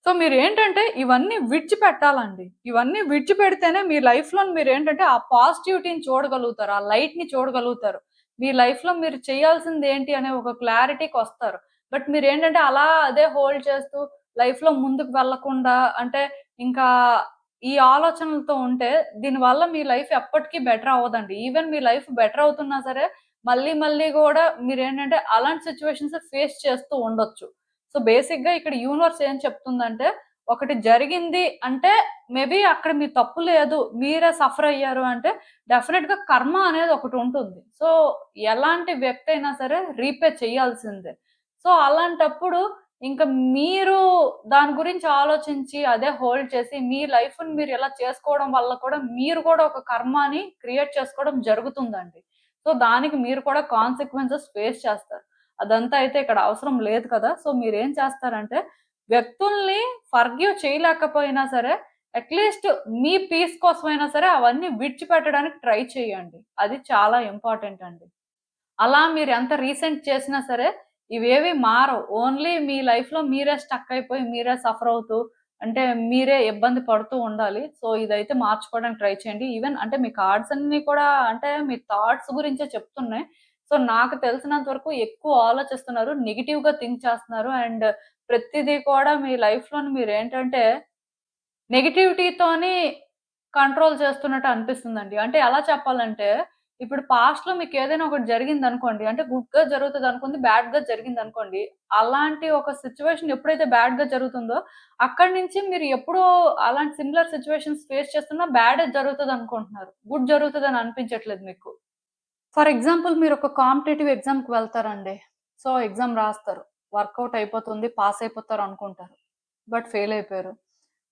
సో, మీరేంటంటే ఇవన్నీ విడిచిపెట్టాలండి. ఇవన్నీ విడిచిపెడితేనే మీ లైఫ్‌లోని మీరేంటంటే ఆ పాజిటివిటీని చూడగలుగుతారు. ఆ లైట్‌ని చూడగలుగుతారు. మీ లైఫ్‌లో మీరు చేయాల్సిందేంటి అనే ఒక క్లారిటీకొస్తారు. బట్ మీరేంటంటే అలా అదే హోల్డ్ చేస్తూ లైఫ్‌లో ముందుకు వెళ్ళకుండా అంటే ఇంకా ఈ ఆలోచనలతో ఉంటే దీనివల్ల మీ లైఫ్ ఎప్పటికి బెటర్ అవ్వదండి. ఈవెన్ మీ లైఫ్ బెటర్ అవుతున్నా సరే మళ్ళీ మళ్ళీ గూడా మీరేంటంటే అలాంటి సిట్యుయేషన్స్ ఫేస్ చేస్తూ ఉండొచ్చు. సో, బేసిక్‌గా ఇక్కడ యూనివర్స్ ఏం చెప్తుందంటే, ఒకటి జరిగింది అంటే, మేబీ అక్కడ మీ తప్పు లేదు. మీరే సఫర్ అయ్యారు అంటే, డెఫినిట్‌గా కర్మ అనేది ఒకటుంటుంది. సో, ఎలాంటి వ్యక్తి అయినా సరే రీపే చేయాల్సిందే. సో, అలాంటప్పుడు ఇంక మీరు దాని గురించి ఆలోచించి, అదే హోల్డ్ చేసి, మీ లైఫ్‌ని మీరు ఇలా చేసుకోవడం వల్ల కూడా, మీరు కూడా ఒక కర్మని క్రియేట్ చేసుకోవడం జరుగుతుందండి. సో, దానికి మీరు కూడా కాన్సిక్వెన్సెస్ ఫేస్ చేస్తారు. అదంతా అయితే ఇక్కడ అవసరం లేదు కదా! సో, మీరేం చేస్తారంటే, వ్యక్తుల్ని ఫర్‌గివ్ చేయలేకపోయినా సరే, అట్‌లీస్ట్ మీ పీస్ కోసమైనా సరే అవన్నీ విడిచిపెట్టడానికి ట్రై చేయండి. అది చాలా ఇంపార్టెంట్ అండి. అలా మీరెంత రీసెంట్ చేసినా సరే, ఇవేవి మారవు. ఓన్లీ మీ లైఫ్‌లో మీరే స్టక్ అయిపోయి, మీరే సఫర్ అవుతూ, అంటే మీరే ఇబ్బంది పడుతూ ఉండాలి. సో, ఇదైతే మార్చుకోవడానికి ట్రై చేయండి. ఈవెన్ అంటే మీ కార్డ్స్ అన్నీ కూడా అంటే మీ థాట్స్ గురించే చెప్తున్నాయి. సో, నాకు తెలిసినంత వరకు ఎక్కువ ఆలోచిస్తున్నారు. నెగెటివ్‌గా థింక్ చేస్తున్నారు. అండ్ ప్రతిదీ కూడా మీ లైఫ్‌లోని మీరేంటంటే నెగటివిటీతోని కంట్రోల్ చేస్తున్నట్టు అనిపిస్తుందండి. అంటే ఎలా చెప్పాలంటే, ఇప్పుడు పాస్ట్‌లో మీకేదైనా ఒకటి జరిగిందనుకోండి, అంటే గుడ్‌గా జరుగుతదనుకుంది, బ్యాడ్‌గా జరిగిందనుకోండి. అలాంటి ఒక సిట్యుయేషన్ ఎప్పుడైతే బ్యాడ్‌గా జరుగుతుందో, అక్కడి నుంచి మీరు ఎప్పుడూ అలాంటి సిమిలర్ సిట్యుయేషన్స్ ఫేస్ చేస్తున్నా బ్యాడే జరుగుతదనుకుంటున్నారు. గుడ్ జరుగుతదని అనిపించట్లేదు మీకు. ఫర్ ఎగ్జాంపుల్ మీరొక కాంపిటీటివ్ ఎగ్జామ్‌కి వెళ్తారండి. సో, ఎగ్జామ్ రాస్తారు. వర్కౌట్ అయిపోతుంది, పాస్ అయిపోతారనుకుంటారు. బట్ ఫెయిల్ అయిపోయారు.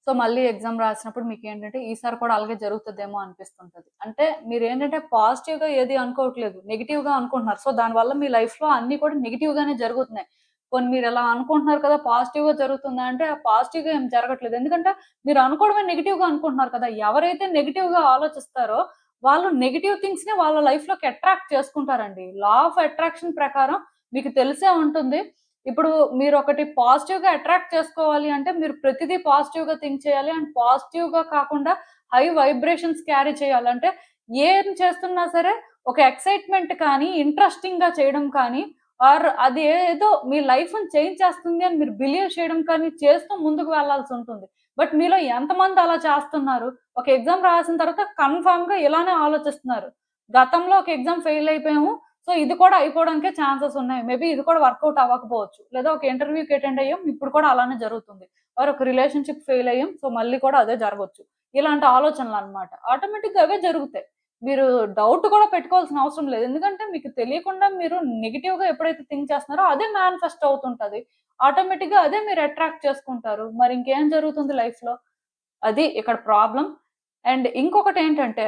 సో, మళ్ళీ ఎగ్జామ్ రాసినప్పుడు మీకేంటంటే, ఈసారి కూడా అలాగే జరుగుతదేమో అనిపిస్తుంటది. అంటే మీరేంటంటే పాజిటివ్‌గా ఏది అనుకోవట్లేదు. నెగెటివ్‌గా అనుకుంటున్నారు. సో, దానివల్ల మీ లైఫ్‌లో అన్నీ కూడా నెగెటివ్‌గానే జరుగుతున్నాయి. పోనీ మీరిలా అనుకుంటున్నారు కదా! పాజిటివ్‌గా జరుగుతుందా అంటే, ఆ పాజిటివ్‌గా ఏం జరగట్లేదు. ఎందుకంటే, మీరు అనుకోవడమే నెగెటివ్‌గా అనుకుంటున్నారు కదా! ఎవరైతే నెగెటివ్‌గా ఆలోచిస్తారో, వాళ్ళు నెగెటివ్ థింగ్స్‌ని వాళ్ళ లైఫ్‌లోకి అట్రాక్ట్ చేసుకుంటారండి. లా ఆఫ్ అట్రాక్షన్ ప్రకారం మీకు తెలిసే ఉంటుంది. ఇప్పుడు మీరొకటి పాజిటివ్‌గా అట్రాక్ట్ చేసుకోవాలి అంటే, మీరు ప్రతిదీ పాజిటివ్‌గా థింక్ చేయాలి. అండ్ పాజిటివ్‌గా కాకుండా హై వైబ్రేషన్స్ క్యారీ చేయాలి. అంటే ఏం చేస్తున్నా సరే ఒక ఎక్సైట్‌మెంట్ కానీ, ఇంట్రెస్టింగ్‌గా చేయడం కానీ, ఆర్ అది ఏదో మీ లైఫ్‌ని చేంజ్ చేస్తుంది అని మీరు బిలీవ్ చేయడం కానీ చేస్తూ ముందుకు వెళ్ళాల్సుంటుంది. బట్ మీలో ఎంతమంది అలా చేస్తున్నారు? ఒక ఎగ్జామ్ రాసిన తర్వాత కన్ఫర్మ్‌గా ఇలానే ఆలోచిస్తున్నారు. గతంలో ఒక ఎగ్జామ్ ఫెయిల్ అయిపోయాము. సో, ఇది కూడా అయిపోవడానికే ఛాన్సెస్ ఉన్నాయి. మేబీ ఇది కూడా వర్కౌట్ అవ్వకపోవచ్చు. లేదా ఒక ఇంటర్వ్యూకి అటెండ్ అయ్యాం. ఇప్పుడు కూడా అలానే జరుగుతుంది. ఆర్ ఒక రిలేషన్‌షిప్ ఫెయిల్ అయ్యాం. సో, మళ్ళీ కూడా అదే జరగొచ్చు. ఇలాంటి ఆలోచనలనమాట. ఆటోమేటిక్‌గా అవే జరుగుతాయి. మీరు డౌట్ కూడా పెట్టుకోవాల్సిన అవసరం లేదు. ఎందుకంటే మీకు తెలియకుండా మీరు నెగెటివ్‌గా ఎప్పుడైతే థింక్ చేస్తున్నారో అదే మేనిఫెస్ట్ అవుతుంటది. ఆటోమేటిక్‌గా అదే మీరు అట్రాక్ట్ చేసుకుంటారు. మరి ఇంకేం జరుగుతుంది లైఫ్‌లో? అది ఇక్కడ ప్రాబ్లమ్. అండ్ ఇంకొకటేంటంటే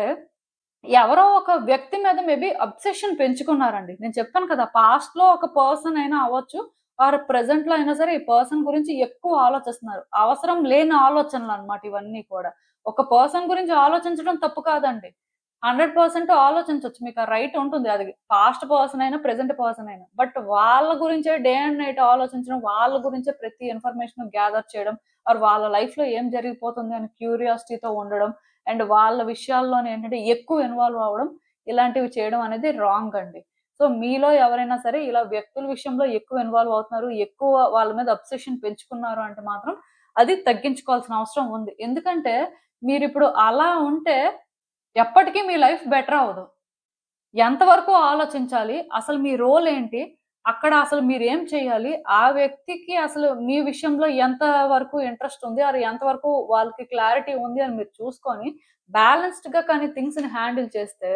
ఎవరో ఒక వ్యక్తి మీద మేబీ అబ్సెషన్ పెంచుకున్నారండి. నేను చెప్పాను కదా! పాస్ట్‌లో ఒక పర్సన్ అయినా అవ్వచ్చు. ఆర్ ప్రెజెంట్‌లో అయినా సరే ఈ పర్సన్ గురించి ఎక్కువ ఆలోచిస్తున్నారు. అవసరం లేని ఆలోచనలనమాట ఇవన్నీ కూడా. ఒక పర్సన్ గురించి ఆలోచించడం తప్పు కాదండి. 100% ఆలోచించొచ్చు. మీకు ఆ రైట్ ఉంటుంది. అది పాస్ట్ పర్సన్ అయినా, ప్రెజెంట్ పర్సన్ అయినా. బట్ వాళ్ళ గురించే డే అండ్ నైట్ ఆలోచించడం, వాళ్ళ గురించే ప్రతి ఇన్ఫర్మేషన్ గ్యాదర్ చేయడం, ఆర్ వాళ్ళ లైఫ్‌లో ఏం జరిగిపోతుంది అని క్యూరియాసిటీతో ఉండడం, అండ్ వాళ్ళ విషయాల్లోనే ఏంటంటే ఎక్కువ ఇన్వాల్వ్ అవ్వడం, ఇలాంటివి చేయడం అనేది రాంగ్ అండి. సో, మీలో ఎవరైనా సరే ఇలా వ్యక్తుల విషయంలో ఎక్కువ ఇన్వాల్వ్ అవుతున్నారు, ఎక్కువ వాళ్ళ మీద అబ్సెషన్ పెంచుకున్నారు అంటే మాత్రం అది తగ్గించుకోవాల్సిన అవసరం ఉంది. ఎందుకంటే మీరిప్పుడు అలా ఉంటే ఎప్పటికి మీ లైఫ్ బెటర్ అవ్వదు. ఎంతవరకు ఆలోచించాలి? అసలు మీ రోల్ ఏంటి? అక్కడ అసలు మీరేం చేయాలి? ఆ వ్యక్తికి అసలు మీ విషయంలో ఎంత వరకు ఇంట్రెస్ట్ ఉంది? ఆర్ ఎంతవరకు వాళ్ళకి క్లారిటీ ఉంది అని మీరు చూసుకొని, బ్యాలెన్స్‌డ్‌గా కానీ థింగ్స్‌ని హ్యాండిల్ చేస్తే,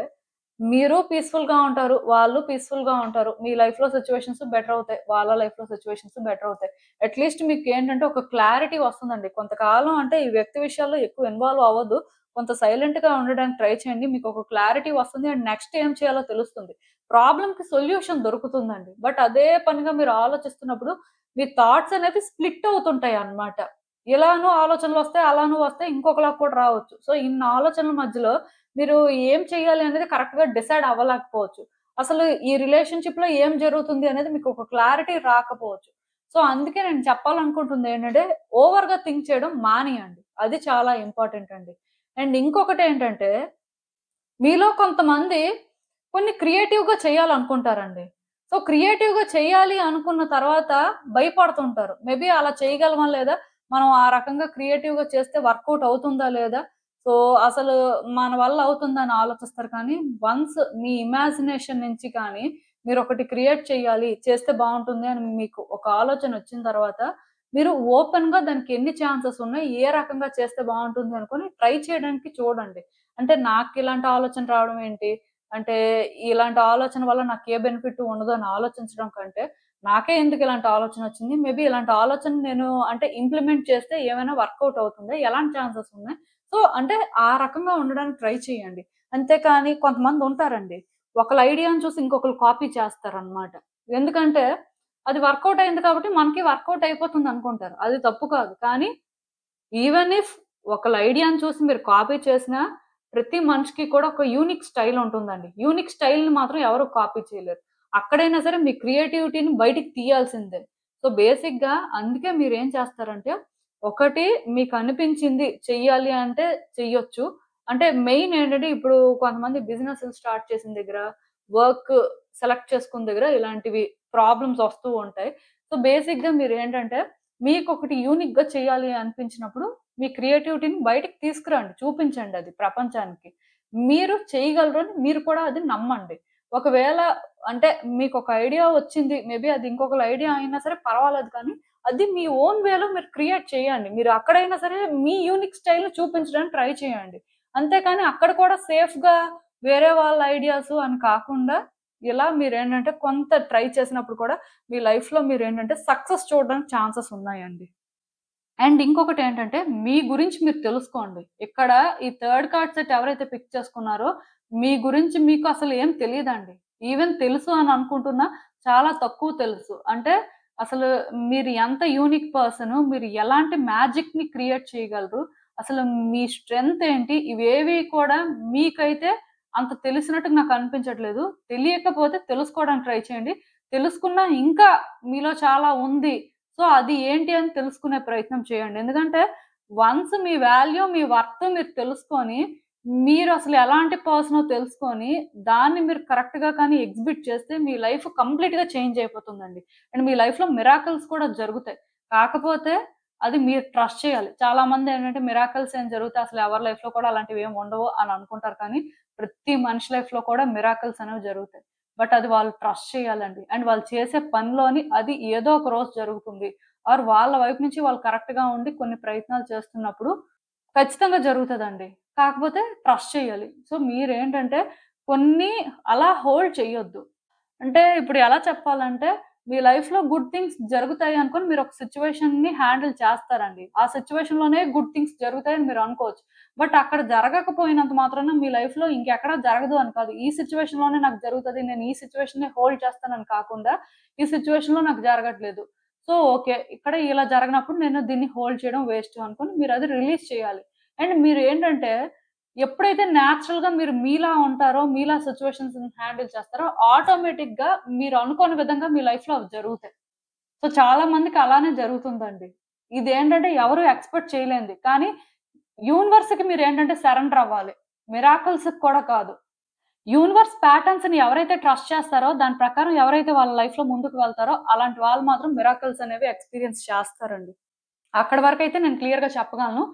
మీరు పీస్‌ఫుల్‌గా ఉంటారు. వాళ్ళు పీస్‌ఫుల్‌గా ఉంటారు. మీ లైఫ్‌లో సిట్యుయేషన్స్ బెటర్ అవుతాయి. వాళ్ళ లైఫ్‌లో సిట్యుయేషన్స్ బెటర్ అవుతాయి. అట్‌లీస్ట్ మీకేంటంటే ఒక క్లారిటీ వస్తుందండి. కొంతకాలం అంటే ఈ వ్యక్తి విషయాల్లో ఎక్కువ ఇన్వాల్వ్ అవ్వద్దు. కొంత సైలెంట్‌గా ఉండడానికి ట్రై చేయండి. మీకొక క్లారిటీ వస్తుంది. అండ్ నెక్స్ట్ ఏం చేయాలో తెలుస్తుంది. ప్రాబ్లమ్‌కి సొల్యూషన్ దొరుకుతుందండి. బట్ అదే పనిగా మీరు ఆలోచిస్తున్నప్పుడు మీ థాట్స్ అనేవి స్ప్లిట్ అవుతుంటాయన్నమాట. ఇలాను ఆలోచనలొస్తాయి, అలాను వస్తాయి, ఇంకొకలా కూడా రావచ్చు. సో, ఇన్ని ఆలోచనల మధ్యలో మీరు ఏం చేయాలి అనేది కరెక్ట్‌గా డిసైడ్ అవ్వలేకపోవచ్చు. అసలు ఈ రిలేషన్‌షిప్‌లో ఏం జరుగుతుంది అనేది మీకు ఒక క్లారిటీ రాకపోవచ్చు. సో, అందుకే నేను చెప్పాలనుకుంటుంది ఏంటంటే ఓవర్‌గా థింక్ చేయడం మానేయండి. అది చాలా ఇంపార్టెంట్ అండి. అండ్ ఇంకొకటేంటంటే, మీలో కొంతమంది కొన్ని క్రియేటివ్‌గా చేయాలనుకుంటారండి. సో, క్రియేటివ్‌గా చేయాలి అనుకున్న తర్వాత భయపడుతుంటారు. మేబీ అలా చేయగలమా లేదా? మనం ఆ రకంగా క్రియేటివ్‌గా చేస్తే వర్కౌట్ అవుతుందా లేదా? సో, అసలు మన వల్ల అవుతుందా అని ఆలోచిస్తారు కానీ, వన్స్ మీ ఇమాజినేషన్ నుంచి కానీ, మీరొకటి క్రియేట్ చేయాలి, చేస్తే బావుంటుంది అని మీకు ఒక ఆలోచనొచ్చిన తర్వాత, మీరు ఓపెన్‌గా దానికి ఎన్ని ఛాన్సెస్ ఉన్నాయి, ఏ రకంగా చేస్తే బావుంటుంది అనుకోని ట్రై చేయడానికి చూడండి. అంటే నాకిలాంటి ఆలోచన రావడం ఏంటి? అంటే ఇలాంటి ఆలోచన వల్ల నాకే బెనిఫిట్ ఉండదు అని ఆలోచించడం కంటే, నాకే ఎందుకు ఇలాంటి ఆలోచనొచ్చింది? మేబీ ఇలాంటి ఆలోచన నేను అంటే ఇంప్లిమెంట్ చేస్తే ఏమైనా వర్కౌట్ అవుతుందా? ఎలాంటి ఛాన్సెస్ ఉన్నాయి? సో, అంటే ఆ రకంగా ఉండడానికి ట్రై చేయండి. అంతేకాని కొంతమందుంటారండి. ఒకళ్ళ ఐడియాని చూసి ఇంకొకళ్ళు కాపీ చేస్తారనమాట. ఎందుకంటే, అది వర్కౌట్ అయింది కాబట్టి మనకి వర్కౌట్ అయిపోతుందనుకుంటారు. అది తప్పు కాదు. కానీ ఈవెన్ ఇఫ్ ఒకళ్ళ ఐడియాని చూసి మీరు కాపీ చేసినా, ప్రతి మనిషికి కూడా ఒక యూనిక్ స్టైల్ ఉంటుందండి. యూనిక్ స్టైల్‌ని మాత్రం ఎవరు కాపీ చేయలేరు. అక్కడైనా సరే మీ క్రియేటివిటీని బయటికి తీయాల్సిందే. సో, బేసిక్‌గా అందుకే మీరేం చేస్తారంటే, ఒకటి మీకనిపించింది చెయ్యాలి అంటే చెయ్యొచ్చు. అంటే మెయిన్ ఏంటంటే, ఇప్పుడు కొంతమంది బిజినెస్‌లు స్టార్ట్ చేసిన దగ్గర, వర్క్ సెలెక్ట్ చేసుకున్న దగ్గర ఇలాంటివి ప్రాబ్లమ్స్ వస్తూ ఉంటాయి. సో, బేసిక్‌గా మీరేంటంటే మీకొకటి యూనిక్‌గా చేయాలి అనిపించినప్పుడు, మీ క్రియేటివిటీని బయటికి తీసుకురండి. చూపించండి అది ప్రపంచానికి. మీరు చేయగలరు అని మీరు కూడా అది నమ్మండి. ఒకవేళ అంటే మీకొక ఐడియా వచ్చింది. మేబీ అది ఇంకొకళ్ళ ఐడియా అయినా సరే పర్వాలేదు కానీ, అది మీ ఓన్ వేలో మీరు క్రియేట్ చేయండి. మీరు అక్కడైనా సరే మీ యూనిక్ స్టైల్‌ని చూపించడానికి ట్రై చేయండి. అంతేకాని అక్కడ కూడా సేఫ్‌గా వేరే వాళ్ళ ఐడియాస్ అని కాకుండా, ఇలా మీరేంటంటే కొంత ట్రై చేసినప్పుడు కూడా మీ లైఫ్‌లో మీరేంటంటే సక్సెస్ చూడడానికి ఛాన్సెస్ ఉన్నాయండి. అండ్ ఇంకొకటేంటంటే మీ గురించి మీరు తెలుసుకోండి. ఇక్కడ ఈ థర్డ్ కార్డ్ సెట్ ఎవరైతే పిక్ చేసుకున్నారో మీ గురించి మీకు అసలు ఏం తెలీదండి. ఈవెన్ తెలుసు అని అనుకుంటున్నా చాలా తక్కువ తెలుసు. అంటే అసలు మీరు ఎంత యూనిక్ పర్సను, మీరు ఎలాంటి మ్యాజిక్‌ని క్రియేట్ చేయగలరు, అసలు మీ స్ట్రెంగ్త్ ఏంటి, ఇవేవి కూడా మీకైతే అంత తెలిసినట్టు నాకు అనిపించట్లేదు. తెలియకపోతే తెలుసుకోవడానికి ట్రై చేయండి. తెలుసుకున్నా ఇంకా మీలో చాలా ఉంది. సో, అది ఏంటి అని తెలుసుకునే ప్రయత్నం చేయండి. ఎందుకంటే, వన్స్ మీ వాల్యూ, మీ వర్త్ మీరు తెలుసుకొని, మీరసలు ఎలాంటి పర్సనో తెలుసుకొని, దాన్ని మీరు కరెక్ట్‌గా కానీ ఎగ్జిబిట్ చేస్తే, మీ లైఫ్ కంప్లీట్‌గా చేంజ్ అయిపోతుందండి. అండ్ మీ లైఫ్‌లో మిరాకిల్స్ కూడా జరుగుతాయి. కాకపోతే, అది మీరు ట్రస్ట్ చేయాలి. చాలా మంది ఏంటంటే మిరాకిల్స్ ఏం జరుగుతాయి అసలు ఎవరి లైఫ్‌లో కూడా అలాంటివి ఏమి ఉండవు అని అనుకుంటారు. కానీ ప్రతి మనిషి లైఫ్‌లో కూడా మిరాకిల్స్ అనేవి జరుగుతాయి. బట్ అది వాళ్ళు ట్రస్ట్ చేయాలండి. అండ్ వాళ్ళు చేసే పనిలోని అది ఏదో ఒక రోజు జరుగుతుంది. ఆర్ వాళ్ళ వైపు నుంచి వాళ్ళు కరెక్ట్‌గా ఉండి కొన్ని ప్రయత్నాలు చేస్తున్నప్పుడు ఖచ్చితంగా జరుగుతదండి. కాకపోతే ట్రస్ట్ చేయాలి. సో మీరేంటంటే కొన్ని అలా హోల్డ్ చెయ్యొద్దు. అంటే ఇప్పుడు ఎలా చెప్పాలంటే, మీ లైఫ్‌లో గుడ్ థింగ్స్ జరుగుతాయి అనుకోని మీరొక సిట్యుయేషన్‌ని హ్యాండిల్ చేస్తారండి. ఆ సిట్యుయేషన్‌లోనే గుడ్ థింగ్స్ జరుగుతాయని మీరనుకోవచ్చు. బట్ అక్కడ జరగకపోయినంత మాత్రాన మీ లైఫ్‌లో ఇంకెక్కడ జరగదు అని కాదు. ఈ సిట్యుయేషన్‌లోనే నాకు జరుగుతది. నేను ఈ సిట్యుయేషన్‌ని హోల్డ్ చేస్తానని కాకుండా, ఈ సిట్యుయేషన్‌లో నాకు జరగట్లేదు. So, okay. ఇక్కడ ఇలా జరగనప్పుడు నేను దీన్ని హోల్డ్ చేయడం వేస్ట్ అనుకోని మీరది రిలీజ్ చేయాలి. అండ్ మీరేంటంటే ఎప్పుడైతే నేచురల్‌గా మీరు మీలా ఉంటారో, మీలా సిట్యుయేషన్స్‌ని హ్యాండిల్ చేస్తారో, ఆటోమేటిక్‌గా మీరు అనుకోని విధంగా మీ లైఫ్‌లో అవి జరుగుతాయి. సో, చాలా మందికి అలానే జరుగుతుందండి. ఇదేంటంటే ఎవరు ఎక్స్‌పెక్ట్ చేయలేనిది. కానీ యూనివర్స్‌కి మీరేంటంటే సరెండర్ అవ్వాలి. మిరాకిల్స్‌కి కూడా కాదు. యూనివర్స్ ప్యాటర్న్స్‌ని ఎవరైతే ట్రస్ట్ చేస్తారో, దాని ప్రకారం ఎవరైతే వాళ్ళ లైఫ్‌లో ముందుకు వెళ్తారో, అలాంటి వాళ్ళు మాత్రం మిరాకిల్స్ అనేవి ఎక్స్‌పీరియన్స్ చేస్తారండి. అక్కడి వరకైతే నేను క్లియర్‌గా చెప్పగలను.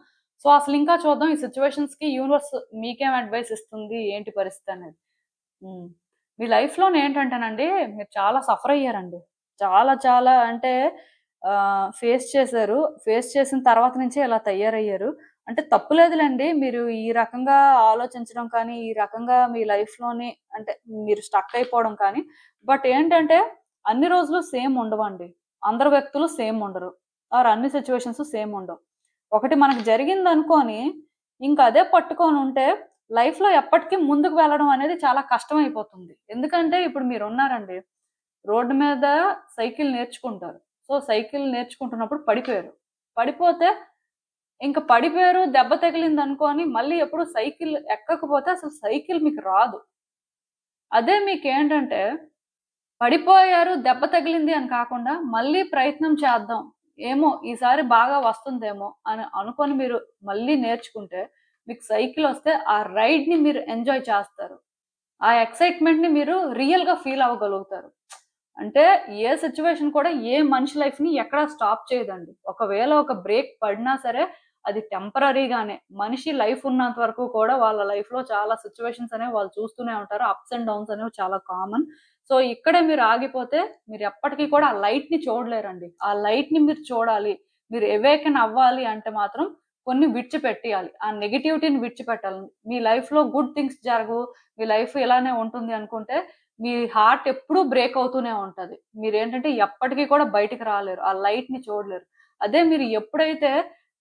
సో, అసలింకా చూద్దాం ఈ సిట్యుయేషన్స్‌కి యూనివర్స్ మీకేం అడ్వైస్ ఇస్తుంది? ఏంటి పరిస్థితి అనేది. హ్మ్. మీ లైఫ్‌లోనేంటంటేనండి మీరు చాలా సఫర్ అయ్యారండి. చాలా చాలా అంటే ఫేస్ చేశారు. ఫేస్ చేసిన తర్వాత నుంచే ఇలా తయారయ్యారు. అంటే తప్పు లేదులెండి. మీరు ఈ రకంగా ఆలోచించడం కానీ, ఈ రకంగా మీ లైఫ్‌లోని అంటే మీరు స్టక్ అయిపోవడం కానీ, బట్ ఏంటంటే అన్ని రోజులు సేమ్ ఉండవండి. అందరు వ్యక్తులు సేమ్ ఉండరు. ఆర్ అన్ని సిట్యుయేషన్స్ సేమ్ ఉండవు. ఒకటి మనకు జరిగిందనుకోని, ఇంక అదే పట్టుకొనుంటే లైఫ్‌లో ఎప్పటికి ముందుకు వెళ్ళడం అనేది చాలా కష్టమైపోతుంది. ఎందుకంటే ఇప్పుడు మీరున్నారండి. రోడ్డు మీద సైకిల్ నేర్చుకుంటారు. సో, సైకిల్ నేర్చుకుంటున్నప్పుడు పడిపోయారు. పడిపోతే ఇంక పడిపోయారు, దెబ్బ తగిలిందనుకోని మళ్ళీ ఎప్పుడు సైకిల్ ఎక్కకపోతే అసలు సైకిల్ మీకు రాదు. అదే మీకేంటంటే పడిపోయారు, దెబ్బ తగిలింది అని కాకుండా, మళ్ళీ ప్రయత్నం చేద్దాం. ఏమో ఈసారి బాగా వస్తుందేమో అని అనుకోని మీరు మళ్ళీ నేర్చుకుంటే, మీకు సైకిలొస్తే ఆ రైడ్‌ని మీరు ఎంజాయ్ చేస్తారు. ఆ ఎక్సైట్‌మెంట్‌ని మీరు రియల్‌గా ఫీల్ అవ్వగలుగుతారు. అంటే ఏ సిట్యుయేషన్ కూడా ఏ మనిషి లైఫ్‌ని ఎక్కడ స్టాప్ చేయదండి. ఒకవేళ ఒక బ్రేక్ పడినా సరే అది టెంపరరీగానే. మనిషి లైఫ్ ఉన్నంత వరకు కూడా వాళ్ళ లైఫ్‌లో చాలా సిట్యుయేషన్స్ అనేవి వాళ్ళు చూస్తూనే ఉంటారు. అప్స్ అండ్ డౌన్స్ అనేవి చాలా కామన్. సో, ఇక్కడే మీరు ఆగిపోతే మీరు ఎప్పటికి కూడా ఆ లైట్‌ని చూడలేరండి. ఆ లైట్‌ని మీరు చూడాలి. మీరు అవేకెన్ అవ్వాలి అంటే మాత్రం కొన్ని విడిచిపెట్టేయాలి. ఆ నెగటివిటీని విడిచిపెట్టాలి. మీ లైఫ్‌లో గుడ్ థింగ్స్ జరగవు. మీ లైఫ్ ఇలానే ఉంటుంది అనుకుంటే మీ హార్ట్ ఎప్పుడూ బ్రేక్ అవుతూనే ఉంటది. మీరేంటంటే ఎప్పటికి కూడా బయటికి రాలేరు. ఆ లైట్‌ని చూడలేరు. అదే మీరు ఎప్పుడైతే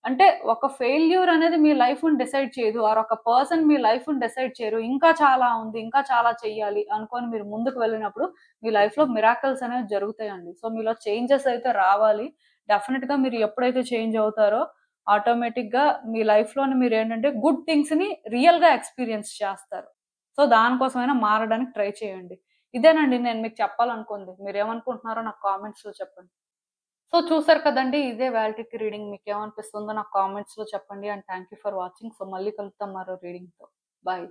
అంటే ఒక ఫెయిల్యూర్ అనేది మీ లైఫ్‌ని డిసైడ్ చేయదు. ఆర్ ఒక పర్సన్ మీ లైఫ్‌ని డిసైడ్ చేయరు. ఇంకా చాలా ఉంది. ఇంకా చాలా చెయ్యాలి అనుకోని మీరు ముందుకు వెళ్ళినప్పుడు మీ లైఫ్‌లో మిరాకిల్స్ అనేవి జరుగుతాయండి. సో, మీలో చేంజెస్ అయితే రావాలి. డెఫినిట్‌గా మీరు ఎప్పుడైతే చేంజ్ అవుతారో ఆటోమేటిక్‌గా మీ లైఫ్‌లోని మీరేంటంటే గుడ్ థింగ్స్‌ని రియల్‌గా ఎక్స్‌పీరియన్స్ చేస్తారు. సో, దానికోసమైనా మారడానికి ట్రై చేయండి. ఇదేనండి నేను మీకు చెప్పాలనుకుంది. మీరేమనుకుంటున్నారో నాకు కామెంట్స్‌లో చెప్పండి. సో, చూసారు కదండీ! ఇదే వాల్టిక్ రీడింగ్. మీకేమనిపిస్తుందో నాకు కామెంట్స్‌లో చెప్పండి. And thank you for watching. So, మళ్ళీ కలుద్దాం మరో రీడింగ్‌తో. బాయ్.